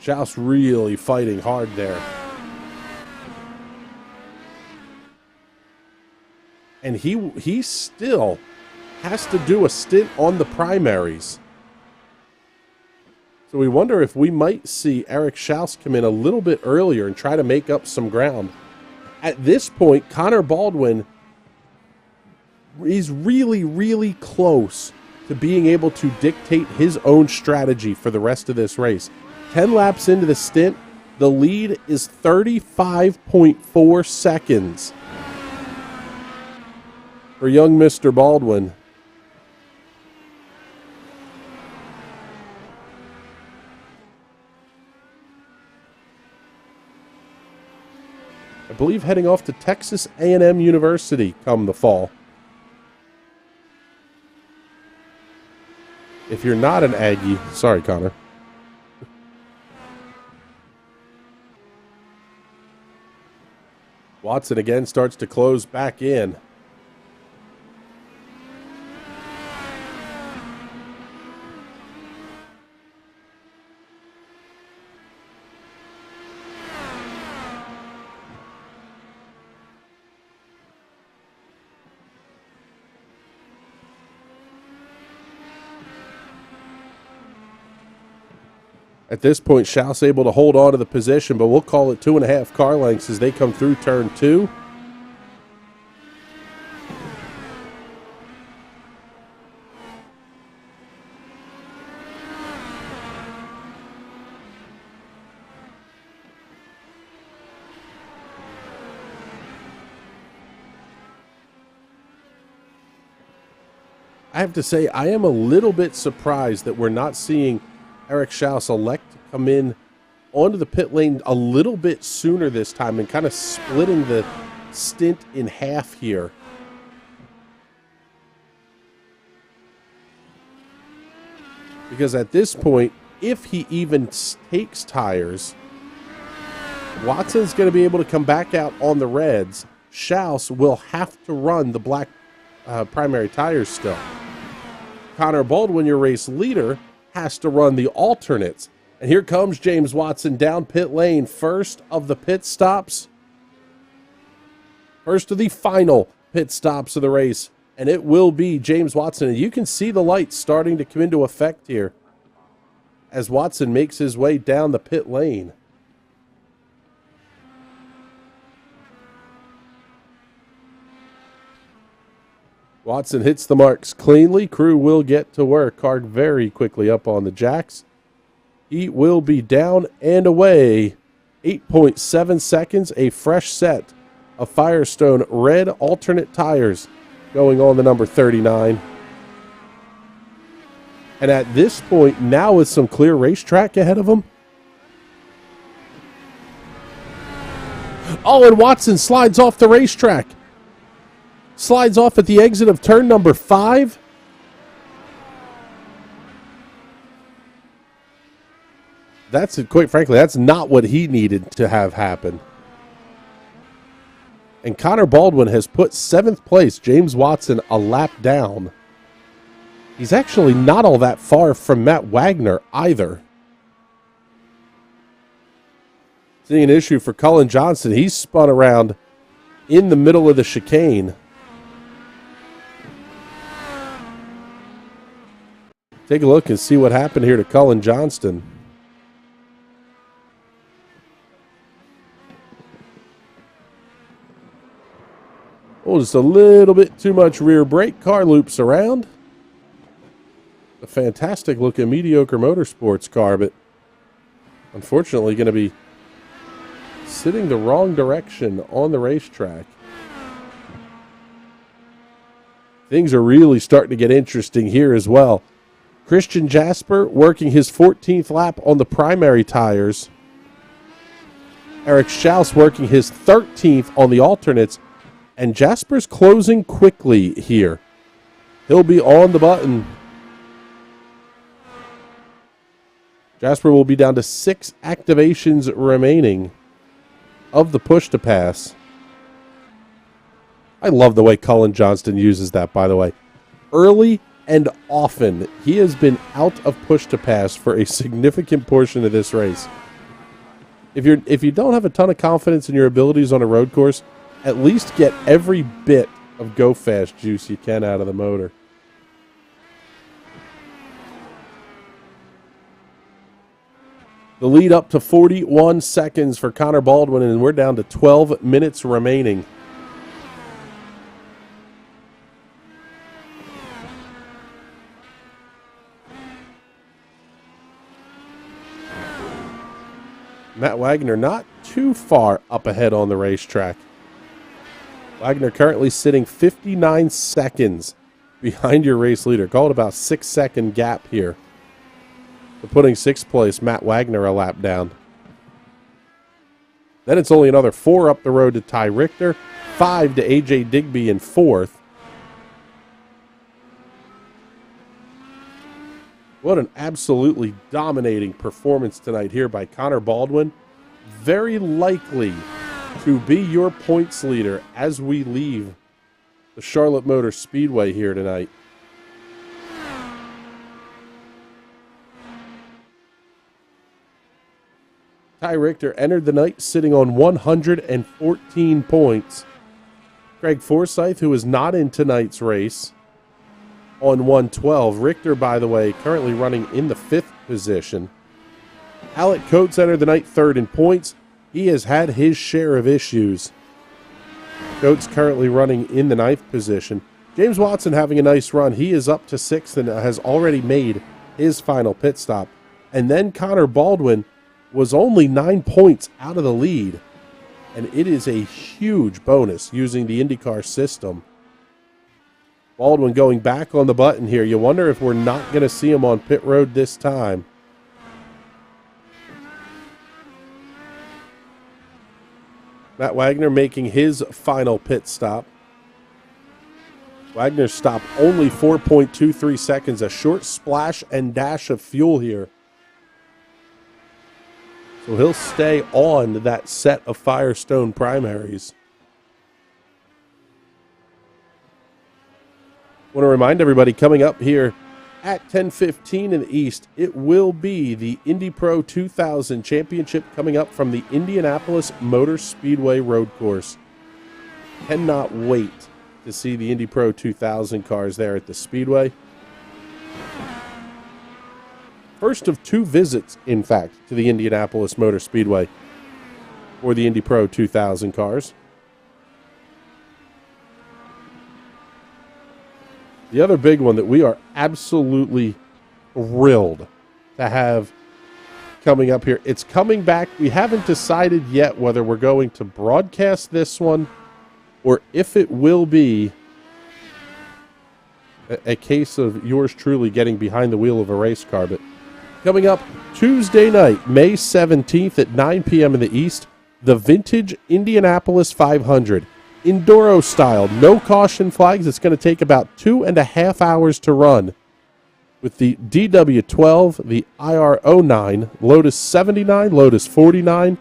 Schaus really fighting hard there. And he still has to do a stint on the primaries. So we wonder if we might see Eric Schaus come in a little bit earlier and try to make up some ground. At this point, Connor Baldwin is really, really close to being able to dictate his own strategy for the rest of this race. 10 laps into the stint, the lead is 35.4 seconds for young Mr. Baldwin. I believe heading off to Texas A&M University come the fall. If you're not an Aggie, sorry, Connor. Watson again starts to close back in. At this point, Schaus able to hold on to the position, but we'll call it 2.5 car lengths as they come through turn 2. I have to say, I am a little bit surprised that we're not seeing Eric Schaus elect to come in onto the pit lane a little bit sooner this time and kind of splitting the stint in half here. Because at this point, if he even takes tires, Watson's going to be able to come back out on the reds. Schaus will have to run the black primary tires still. Connor Baldwin, your race leader, has to run the alternates. And here comes James Watson down pit lane, first of the pit stops. First of the final pit stops of the race. And it will be James Watson. And you can see the lights starting to come into effect here as Watson makes his way down the pit lane. Watson hits the marks cleanly. Crew will get to work. Car very quickly up on the jacks. He will be down and away. 8.7 seconds. A fresh set of Firestone red alternate tires going on the number 39. And at this point, now with some clear racetrack ahead of him. Oh, and Watson slides off the racetrack. Slides off at the exit of turn number 5. Quite frankly, that's not what he needed to have happen. And Connor Baldwin has put 7th place, James Watson, a lap down. He's actually not all that far from Matt Wagner either. Seeing an issue for Cullen Johnston. He's spun around in the middle of the chicane. Take a look and see what happened here to Cullen Johnston. Oh, just a little bit too much rear brake. Car loops around. A fantastic looking mediocre motorsports car, but unfortunately going to be sitting the wrong direction on the racetrack. Things are really starting to get interesting here as well. Christian Jasper working his 14th lap on the primary tires. Eric Schaus working his 13th on the alternates. And Jasper's closing quickly here. He'll be on the button. Jasper will be down to 6 activations remaining of the push to pass. I love the way Cullen Johnston uses that, by the way. Early and often, he has been out of push to pass for a significant portion of this race. If you don't have a ton of confidence in your abilities on a road course, at least get every bit of go fast juice you can out of the motor. The lead up to 41 seconds for Connor Baldwin, and we're down to 12 minutes remaining. Matt Wagner not too far up ahead on the racetrack. Wagner currently sitting 59 seconds behind your race leader. Call it about 6-second gap here. They're putting 6th place Matt Wagner a lap down. Then it's only another 4 up the road to Ty Richter, 5 to AJ Digby in 4th. What an absolutely dominating performance tonight here by Connor Baldwin. Very likely to be your points leader as we leave the Charlotte Motor Speedway here tonight. Ty Richter entered the night sitting on 114 points. Craig Forsyth, who is not in tonight's race, on 112. Richter, by the way, currently running in the 5th position. Alec Coates entered the night 3rd in points. He has had his share of issues. Coates currently running in the 9th position. James Watson having a nice run. He is up to 6th and has already made his final pit stop. And then Connor Baldwin was only 9 points out of the lead. And it is a huge bonus using the IndyCar system. Baldwin going back on the button here. You wonder if we're not going to see him on pit road this time. Matt Wagner making his final pit stop. Wagner's stop only 4.23 seconds. A short splash and dash of fuel here. So he'll stay on that set of Firestone primaries. Want to remind everybody, coming up here at 10:15 in the East, it will be the Indy Pro 2000 Championship coming up from the Indianapolis Motor Speedway Road Course. Cannot wait to see the Indy Pro 2000 cars there at the Speedway. First of two visits, in fact, to the Indianapolis Motor Speedway for the Indy Pro 2000 cars. The other big one that we are absolutely thrilled to have coming up here. It's coming back. We haven't decided yet whether we're going to broadcast this one or if it will be a case of yours truly getting behind the wheel of a race car. But coming up Tuesday night, May 17th at 9 p.m. in the East, the Vintage Indianapolis 500. Enduro style, no caution flags. It's going to take about 2.5 hours to run with the DW12, the IR09, Lotus 79, Lotus 49,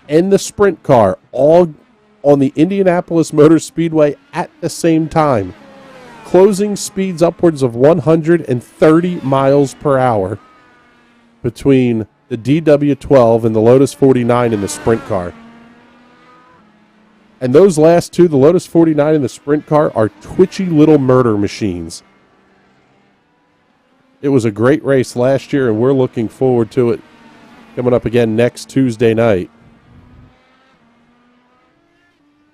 and the sprint car, all on the Indianapolis Motor Speedway at the same time. Closing speeds upwards of 130 miles per hour between the DW12 and the Lotus 49 in the sprint car. And those last two, the Lotus 49 and the sprint car, are twitchy little murder machines. It was a great race last year, and we're looking forward to it coming up again next Tuesday night.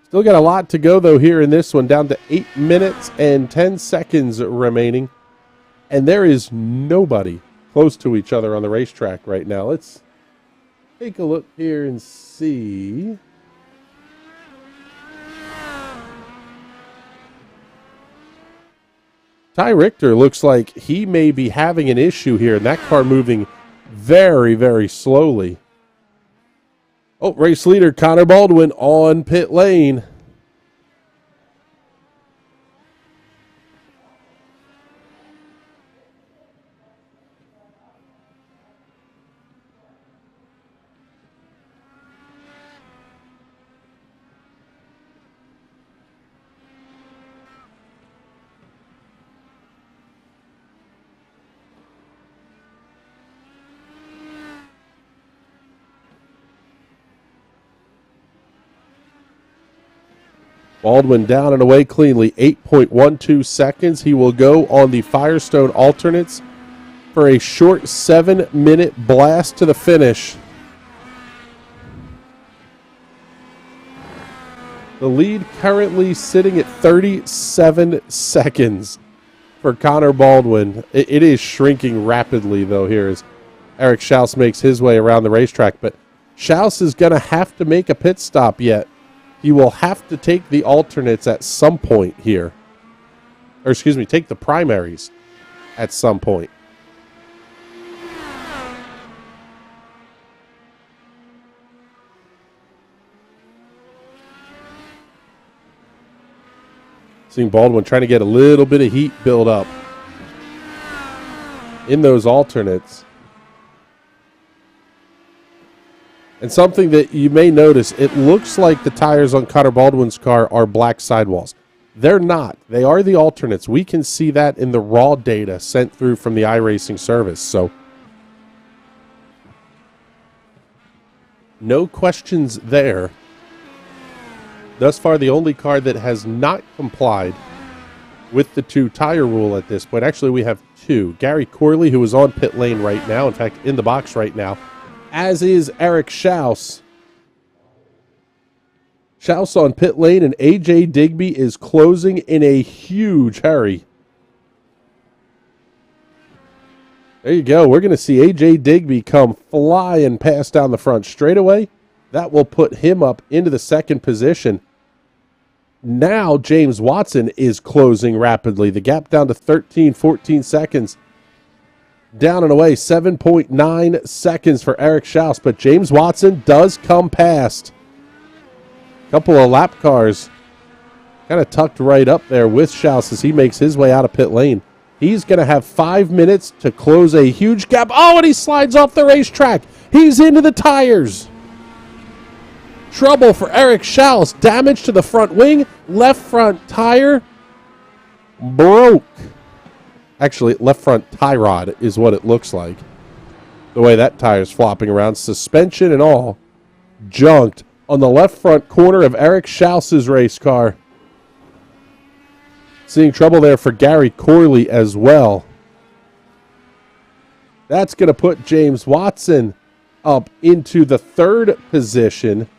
Still got a lot to go, though, here in this one, down to 8 minutes and 10 seconds remaining. And there is nobody close to each other on the racetrack right now. Let's take a look here and see. Ty Richter looks like he may be having an issue here, and that car moving very, very slowly. Oh, race leader Connor Baldwin on pit lane. Baldwin down and away cleanly, 8.12 seconds. He will go on the Firestone alternates for a short 7-minute blast to the finish. The lead currently sitting at 37 seconds for Connor Baldwin. It is shrinking rapidly, though, here as Eric Schaus makes his way around the racetrack. But Schaus is going to have to make a pit stop yet. He will have to take the alternates at some point here. Or, excuse me, take the primaries at some point. Seeing Baldwin trying to get a little bit of heat build up in those alternates. And something that you may notice, it looks like the tires on Connor Baldwin's car are black sidewalls. They're not. They are the alternates. We can see that in the raw data sent through from the iRacing service. So, no questions there. Thus far, the only car that has not complied with the 2-tire rule at this point. Actually, we have 2. Gary Corley, who is on pit lane right now, in fact, in the box right now, as is Eric Schaus. Schaus on pit lane, and A.J. Digby is closing in a huge hurry. There you go. We're going to see A.J. Digby come flying past down the front straightaway. That will put him up into the second position. Now James Watson is closing rapidly. The gap down to 13, 14 seconds. Down and away, 7.9 seconds for Eric Schaus, but James Watson does come past. Couple of lap cars kind of tucked right up there with Schaus as he makes his way out of pit lane. He's going to have 5 minutes to close a huge gap. Oh, and he slides off the racetrack. He's into the tires. Trouble for Eric Schaus. Damage to the front wing. Left front tire broke. Actually, left front tie rod is what it looks like. The way that tire's flopping around. Suspension and all junked on the left front corner of Eric Schaus's race car. Seeing trouble there for Gary Corley as well. That's going to put James Watson up into the third position.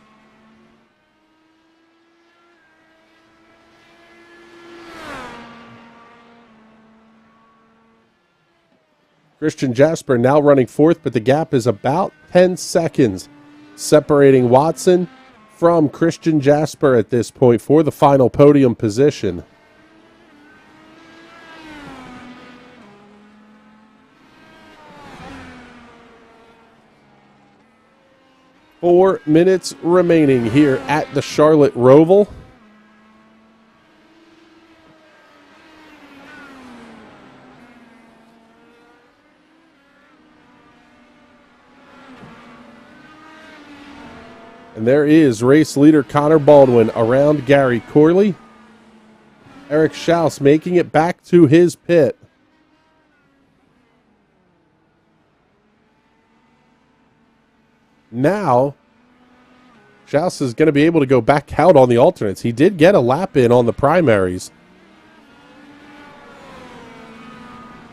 Christian Jasper now running fourth, but the gap is about 10 seconds separating Watson from Christian Jasper at this point for the final podium position. Four minutes remaining here at the Charlotte Roval. And there is race leader Connor Baldwin around Gary Corley. Eric Schaus making it back to his pit. Now, Schaus is going to be able to go back out on the alternates. He did get a lap in on the primaries.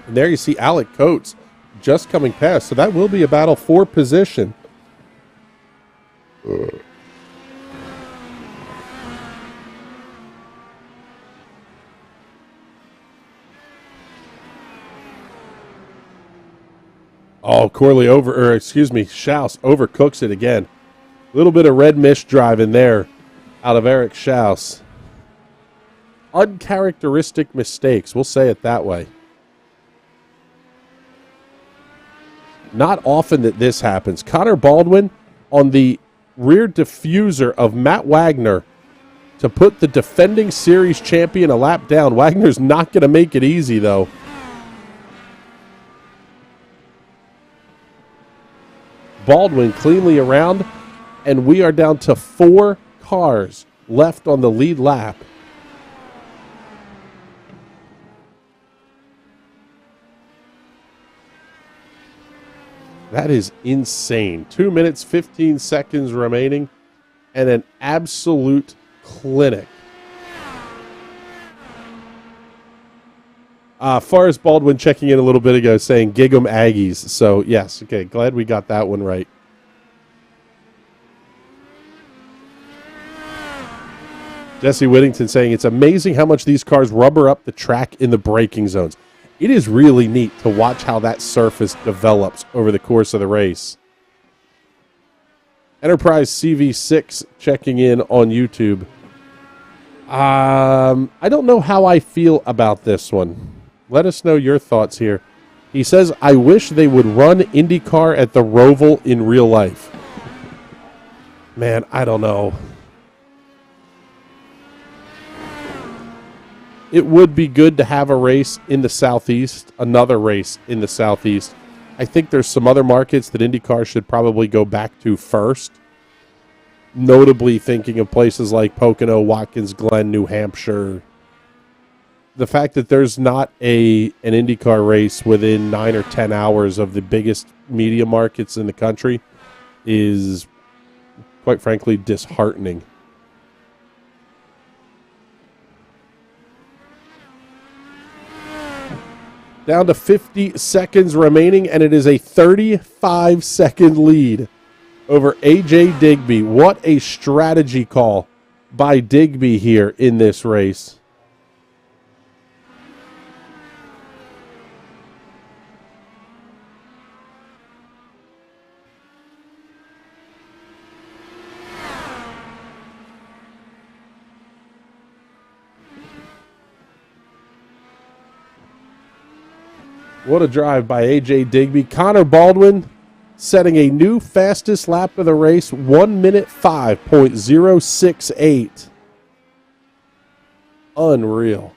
And there you see Alec Coates just coming past. So that will be a battle for position. Oh, Schaus overcooks it again. A little bit of red mist driving there out of Eric Schaus. Uncharacteristic mistakes, we'll say it that way. Not often that this happens. Connor Baldwin on the rear diffuser of Matt Wagner to put the defending series champion a lap down. Wagner's not going to make it easy, though. Baldwin cleanly around, and we are down to 4 cars left on the lead lap. That is insane. 2 minutes, 15 seconds remaining, and an absolute clinic. Forrest Baldwin checking in a little bit ago saying gig 'em Aggies. So, yes, okay, glad we got that one right. Jesse Whittington saying it's amazing how much these cars rubber up the track in the braking zones. It is really neat to watch how that surface develops over the course of the race. Enterprise CV6 checking in on YouTube. I don't know how I feel about this one. Let us know your thoughts here. He says, I wish they would run IndyCar at the Roval in real life. Man, I don't know. It would be good to have a race in the Southeast, another race in the Southeast. I think there's some other markets that IndyCar should probably go back to first. Notably thinking of places like Pocono, Watkins Glen, New Hampshire. The fact that there's not an IndyCar race within 9 or 10 hours of the biggest media markets in the country is, quite frankly, disheartening. Down to 50 seconds remaining, and it is a 35-second lead over A.J. Digby. What a strategy call by Digby here in this race. What a drive by A.J. Digby. Connor Baldwin setting a new fastest lap of the race, 1 minute 5.068. Unreal.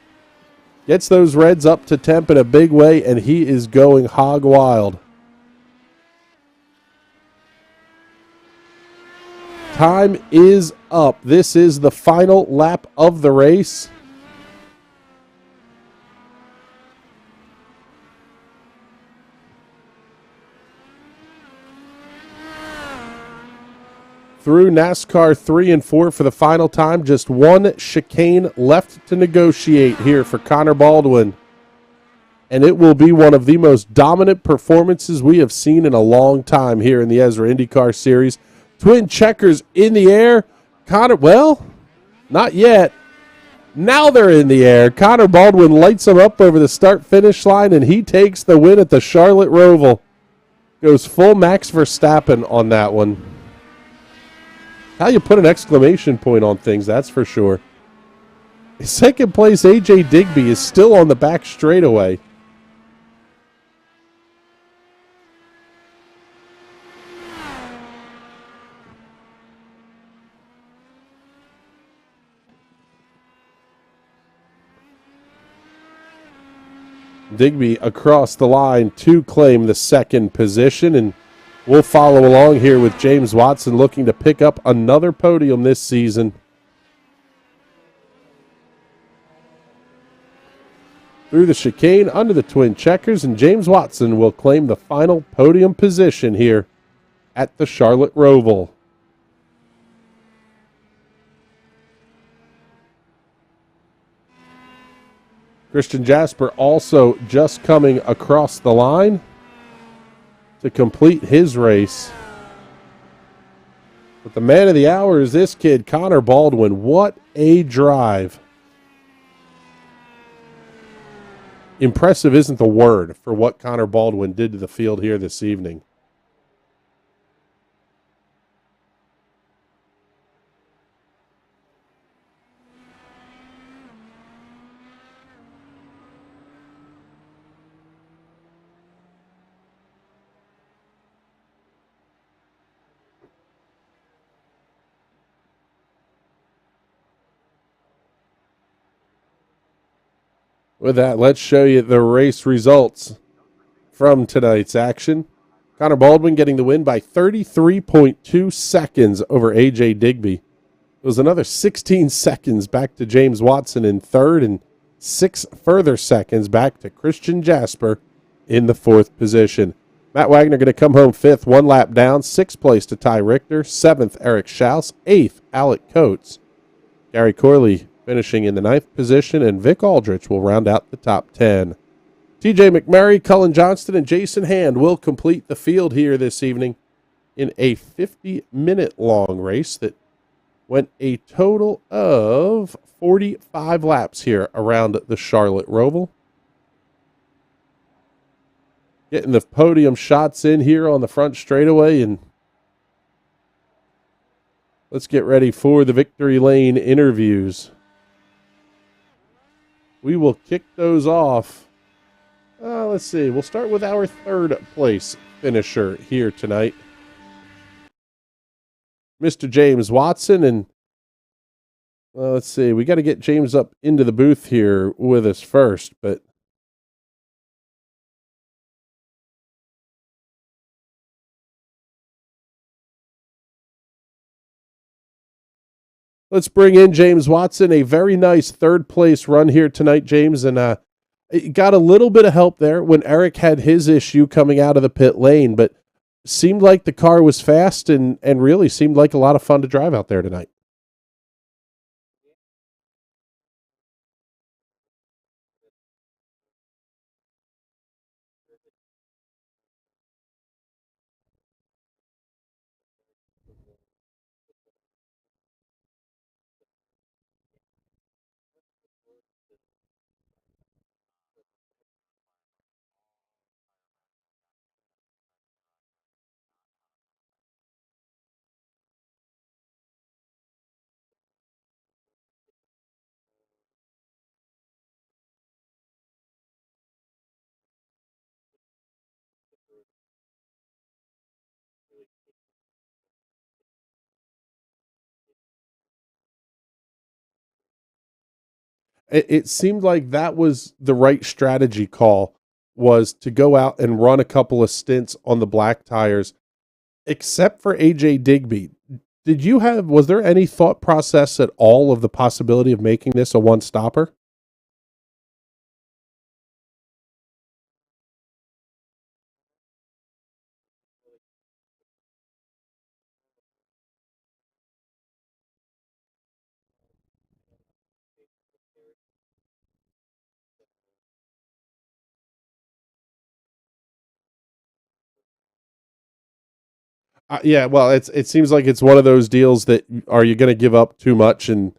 Gets those Reds up to temp in a big way, and he is going hog wild. Time is up. This is the final lap of the race. Through NASCAR 3 and 4 for the final time. Just one chicane left to negotiate here for Connor Baldwin. And it will be one of the most dominant performances we have seen in a long time here in the ESRA INDYCAR Series. Twin checkers in the air. Connor, well, not yet. Now they're in the air. Connor Baldwin lights them up over the start-finish line, and he takes the win at the Charlotte Roval. Goes full Max Verstappen on that one. How you put an exclamation point on things, that's for sure. Second place, A.J. Digby is still on the back straightaway. Digby across the line to claim the second position, and we'll follow along here with James Watson looking to pick up another podium this season. Through the chicane, under the twin checkers, and James Watson will claim the final podium position here at the Charlotte Roval. Christian Jasper also just coming across the line to complete his race. But the man of the hour is this kid, Connor Baldwin. What a drive. Impressive isn't the word for what Connor Baldwin did to the field here this evening. With that, let's show you the race results from tonight's action. Connor Baldwin getting the win by 33.2 seconds over A.J. Digby. It was another 16 seconds back to James Watson in third, and 6 further seconds back to Christian Jasper in the fourth position. Matt Wagner going to come home fifth, 1 lap down. 6th place to Ty Richter. 7th, Eric Schaus. 8th, Alec Coates. Gary Corley finishing in the 9th position, and Vic Aldrich will round out the top 10. TJ McMurray, Cullen Johnston, and Jason Hand will complete the field here this evening in a 50-minute long race that went a total of 45 laps here around the Charlotte Roval. Getting the podium shots in here on the front straightaway, and let's get ready for the Victory Lane interviews. We will kick those off. Let's see. We'll start with our third place finisher here tonight, Mr. James Watson. And let's see. We got to get James up into the booth here with us first, but let's bring in James Watson. A very nice third place run here tonight, James. And it got a little bit of help there when Eric had his issue coming out of the pit lane, but seemed like the car was fast and really seemed like a lot of fun to drive out there tonight. it seemed like that was the right strategy call, was to go out and run a couple of stints on the black tires, except for AJ Digby. Was there any thought process at all of the possibility of making this a one stopper? Yeah, well, it seems like it's one of those deals that, are you going to give up too much, and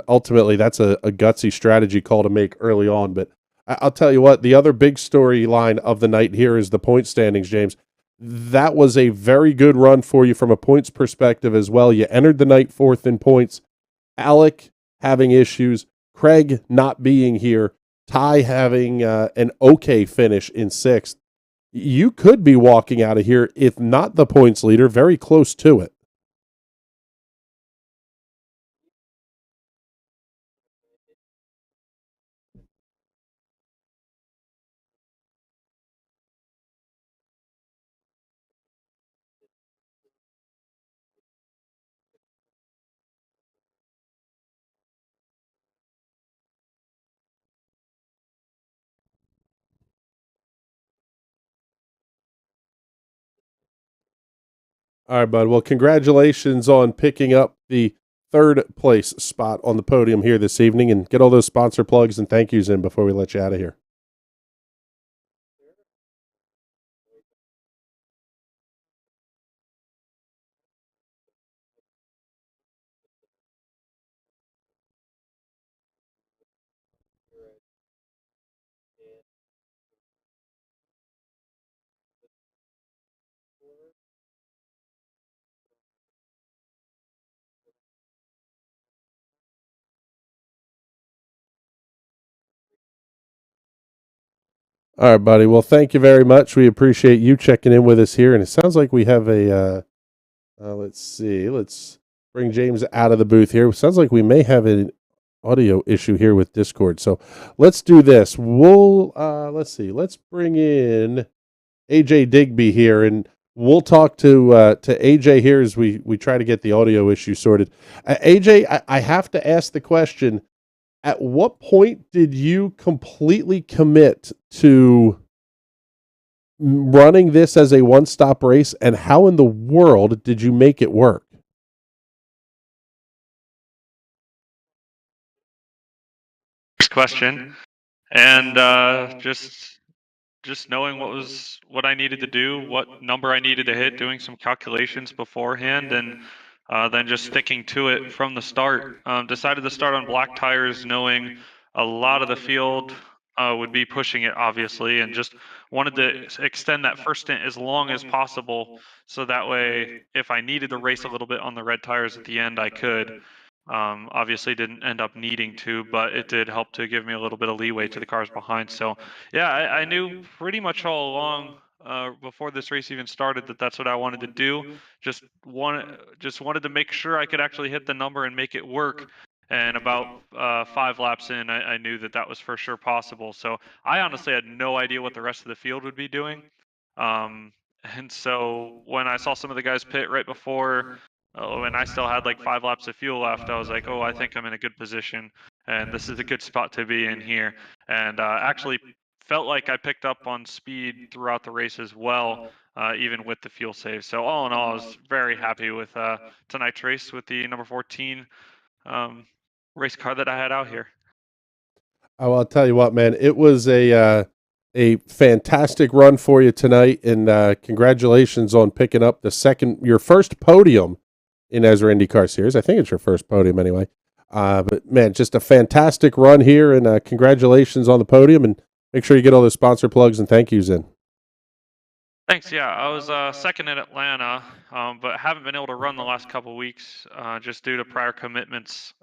ultimately that's a gutsy strategy call to make early on. But I'll tell you what, the other big storyline of the night here is the point standings, James. That was a very good run for you from a points perspective as well. You entered the night fourth in points. Alec having issues, Craig not being here, Ty having an okay finish in sixth. You could be walking out of here, if not the points leader, very close to it. All right, bud. Well, congratulations on picking up the third place spot on the podium here this evening, and get all those sponsor plugs and thank yous in before we let you out of here. All right, buddy. Well, thank you very much. We appreciate you checking in with us here. And it sounds like we have let's see, let's bring James out of the booth here. It sounds like we may have an audio issue here with Discord. So let's do this. Let's see, let's bring in AJ Digby here, and we'll talk to AJ here as we try to get the audio issue sorted. AJ, I have to ask the question, at what point did you completely commit to running this as a one-stop race, and how in the world did you make it work? First question, and just knowing what I needed to do, what number I needed to hit, doing some calculations beforehand, and then just sticking to it from the start. Decided to start on black tires, knowing a lot of the field would be pushing it, obviously, and just wanted to extend that first stint as long as possible, so that way, if I needed to race a little bit on the red tires at the end, I could. Obviously didn't end up needing to, but it did help to give me a little bit of leeway to the cars behind. So yeah, I knew pretty much all along before this race even started that that's what I wanted to do. Just wanted to make sure I could actually hit the number and make it work. And about 5 laps in, I knew that that was for sure possible. So I honestly had no idea what the rest of the field would be doing. Um, and so when I saw some of the guys pit right before, and I still had like 5 laps of fuel left, I was like, oh, I think I'm in a good position, and this is a good spot to be in here. And actually felt like I picked up on speed throughout the race as well, even with the fuel save. So all in all, I was very happy with tonight's race with the number 14 race car that I had out here. Oh, I'll tell you what, man, it was a fantastic run for you tonight, and congratulations on picking up your first podium in ESRA IndyCar Series. I think it's your first podium anyway. But man, just a fantastic run here, and congratulations on the podium, and make sure you get all the sponsor plugs and thank yous in. Thanks. Yeah, I was second in Atlanta, but haven't been able to run the last couple weeks just due to prior commitments.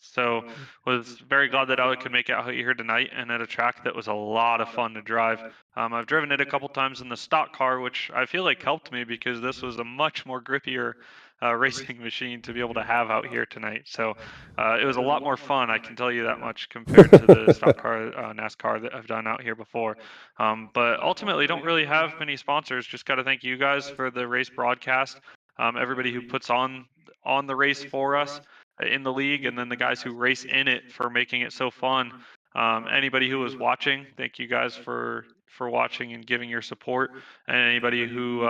So was very glad that I could make it out here tonight and at a track that was a lot of fun to drive. I've driven it a couple times in the stock car, which I feel like helped me because this was a much more grippier racing machine to be able to have out here tonight. So it was a lot more fun, I can tell you that much, compared to the stock car NASCAR that I've done out here before. But ultimately, don't really have many sponsors. Just got to thank you guys for the race broadcast. Everybody who puts on the race for us in the league, and then the guys who race in it for making it so fun. Anybody who was watching, thank you guys for watching and giving your support, and anybody who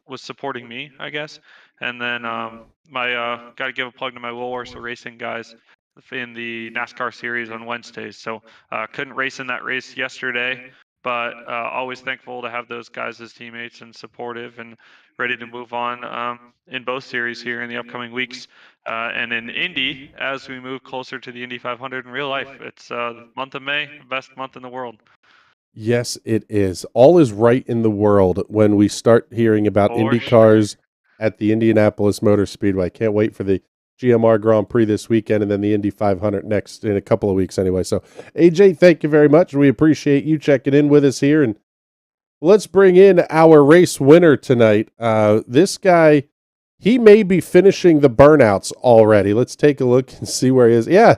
was supporting me, I guess. And then my got to give a plug to my Will Warsaw Racing guys in the NASCAR series on Wednesdays. So couldn't race in that race yesterday, but always thankful to have those guys as teammates and supportive and ready to move on in both series here in the upcoming weeks. And in Indy, as we move closer to the Indy 500 in real life, it's the month of May, best month in the world. Yes, it is. All is right in the world when we start hearing about For Indy sure. cars at the Indianapolis Motor Speedway. Can't wait for the GMR Grand Prix this weekend and then the Indy 500 next in a couple of weeks anyway. So, AJ, thank you very much. We appreciate you checking in with us here. And let's bring in our race winner tonight. This guy, he may be finishing the burnouts already. Let's take a look and see where he is. Yeah,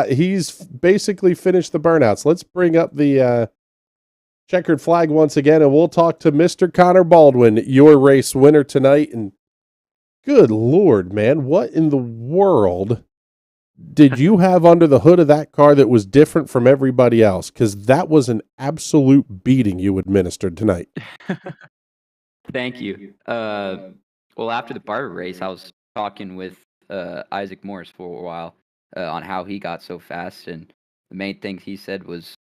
he's basically finished the burnouts. Let's bring up the checkered flag once again, and we'll talk to Mr. Connor Baldwin, your race winner tonight. And good Lord, man, what in the world did you have under the hood of that car that was different from everybody else? Because that was an absolute beating you administered tonight. Thank you. Well, after the Barber race, I was talking with Isaac Morris for a while on how he got so fast, and the main things he said was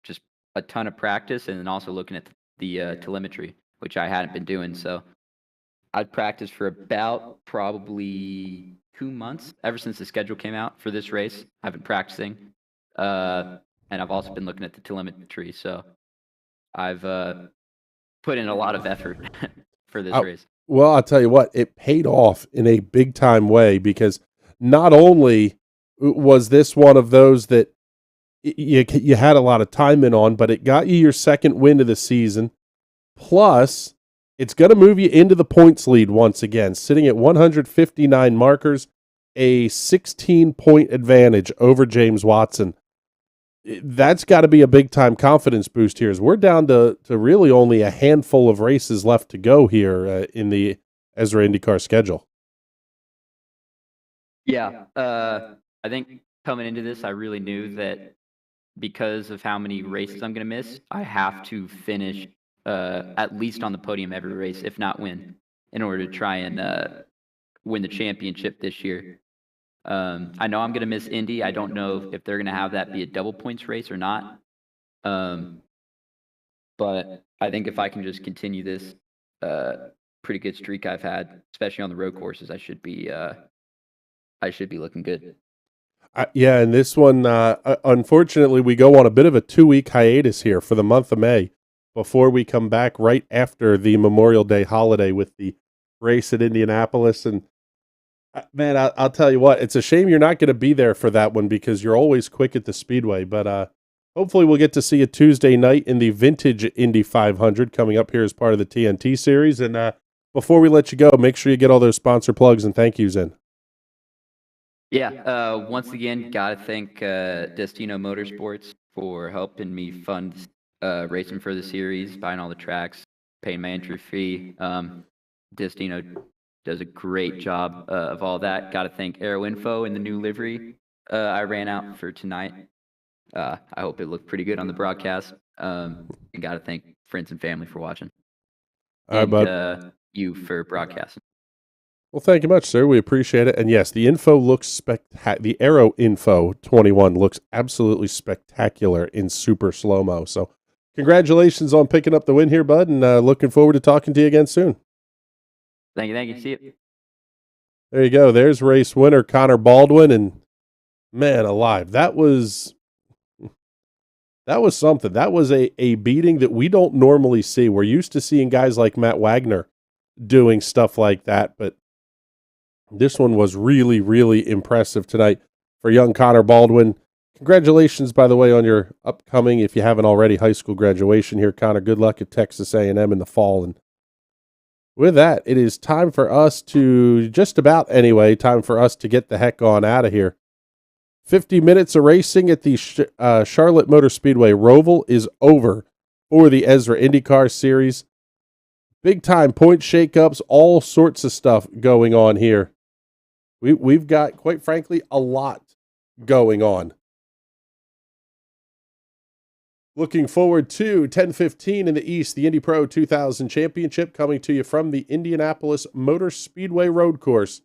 just a ton of practice, and then also looking at the telemetry, which I hadn't been doing. So I'd practiced for about probably 2 months ever since the schedule came out for this race. I've been practicing, and I've also been looking at the telemetry. So I've put in a lot of effort for this race. Well, I'll tell you what, it paid off in a big time way, because not only was this one of those that you had a lot of time in on, but it got you your second win of the season. Plus, it's going to move you into the points lead once again, sitting at 159 markers, a 16-point advantage over James Watson. That's got to be a big-time confidence boost here, as we're down to really only a handful of races left to go here in the ESRA INDYCAR schedule. Yeah, I think coming into this, I really knew that because of how many races I'm going to miss, I have to finish at least on the podium every race, if not win, in order to try and win the championship this year. I know I'm going to miss Indy. I don't know if they're going to have that be a double points race or not. But I think if I can just continue this pretty good streak I've had, especially on the road courses, I should be looking good. Yeah, and this one, unfortunately, we go on a bit of a 2-week hiatus here for the month of May before we come back right after the Memorial Day holiday with the race at Indianapolis. And man, I'll tell you what, it's a shame you're not going to be there for that one, because you're always quick at the Speedway. But hopefully we'll get to see you Tuesday night in the Vintage Indy 500 coming up here as part of the TNT series. And before we let you go, make sure you get all those sponsor plugs and thank yous in. Yeah, once again, got to thank Destino Motorsports for helping me fund racing for the series, buying all the tracks, paying my entry fee. Destino does a great job of all that. Got to thank Aero Info and the new livery I ran out for tonight. I hope it looked pretty good on the broadcast. And got to thank friends and family for watching. All right, bud. You for broadcasting. Well, thank you much, sir. We appreciate it. And yes, the info looks the Aero Info 21 looks absolutely spectacular in super slow-mo. So congratulations on picking up the win here, bud, and looking forward to talking to you again soon. Thank you. See you. There you go. There's race winner Connor Baldwin, and man alive, that was something. That was a beating that we don't normally see. We're used to seeing guys like Matt Wagner doing stuff like that, but this one was really, really impressive tonight. for young Connor Baldwin. Congratulations, by the way, on your upcoming, if you haven't already, high school graduation here, Connor. Good luck at Texas A&M in the fall. And with that, it is time for us to, time for us to get the heck on out of here. 50 minutes of racing at the Charlotte Motor Speedway Roval is over for the ESRA INDYCAR Series. Big time point shakeups, all sorts of stuff going on here. We've got, quite frankly, a lot going on. Looking forward to 10:15 in the East, the Indy Pro 2000 Championship coming to you from the Indianapolis Motor Speedway Road Course.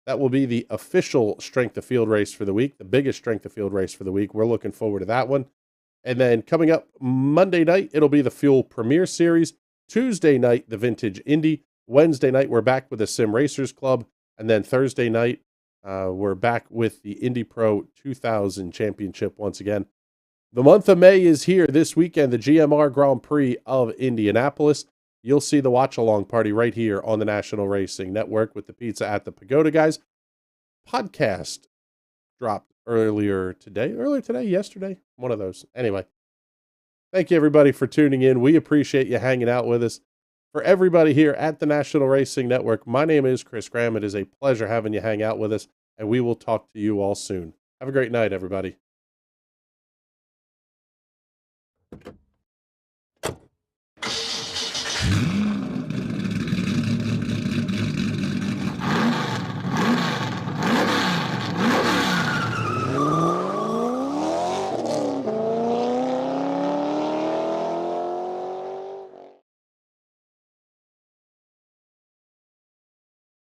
That will be the official strength of field race for the week, the biggest strength of field race for the week. We're looking forward to that one. And then coming up Monday night, it'll be the Fuel Premier Series. Tuesday night, the Vintage Indy. Wednesday night, we're back with the Sim Racers Club. And then Thursday night, we're back with the Indy Pro 2000 Championship once again. The month of May is here this weekend, the GMR Grand Prix of Indianapolis. You'll see the watch-along party right here on the National Racing Network with the Pizza at the Pagoda guys. Podcast dropped yesterday, one of those. Anyway, thank you everybody for tuning in. We appreciate you hanging out with us. For everybody here at the National Racing Network, my name is Chris Graham. It is a pleasure having you hang out with us, and we will talk to you all soon. Have a great night, everybody.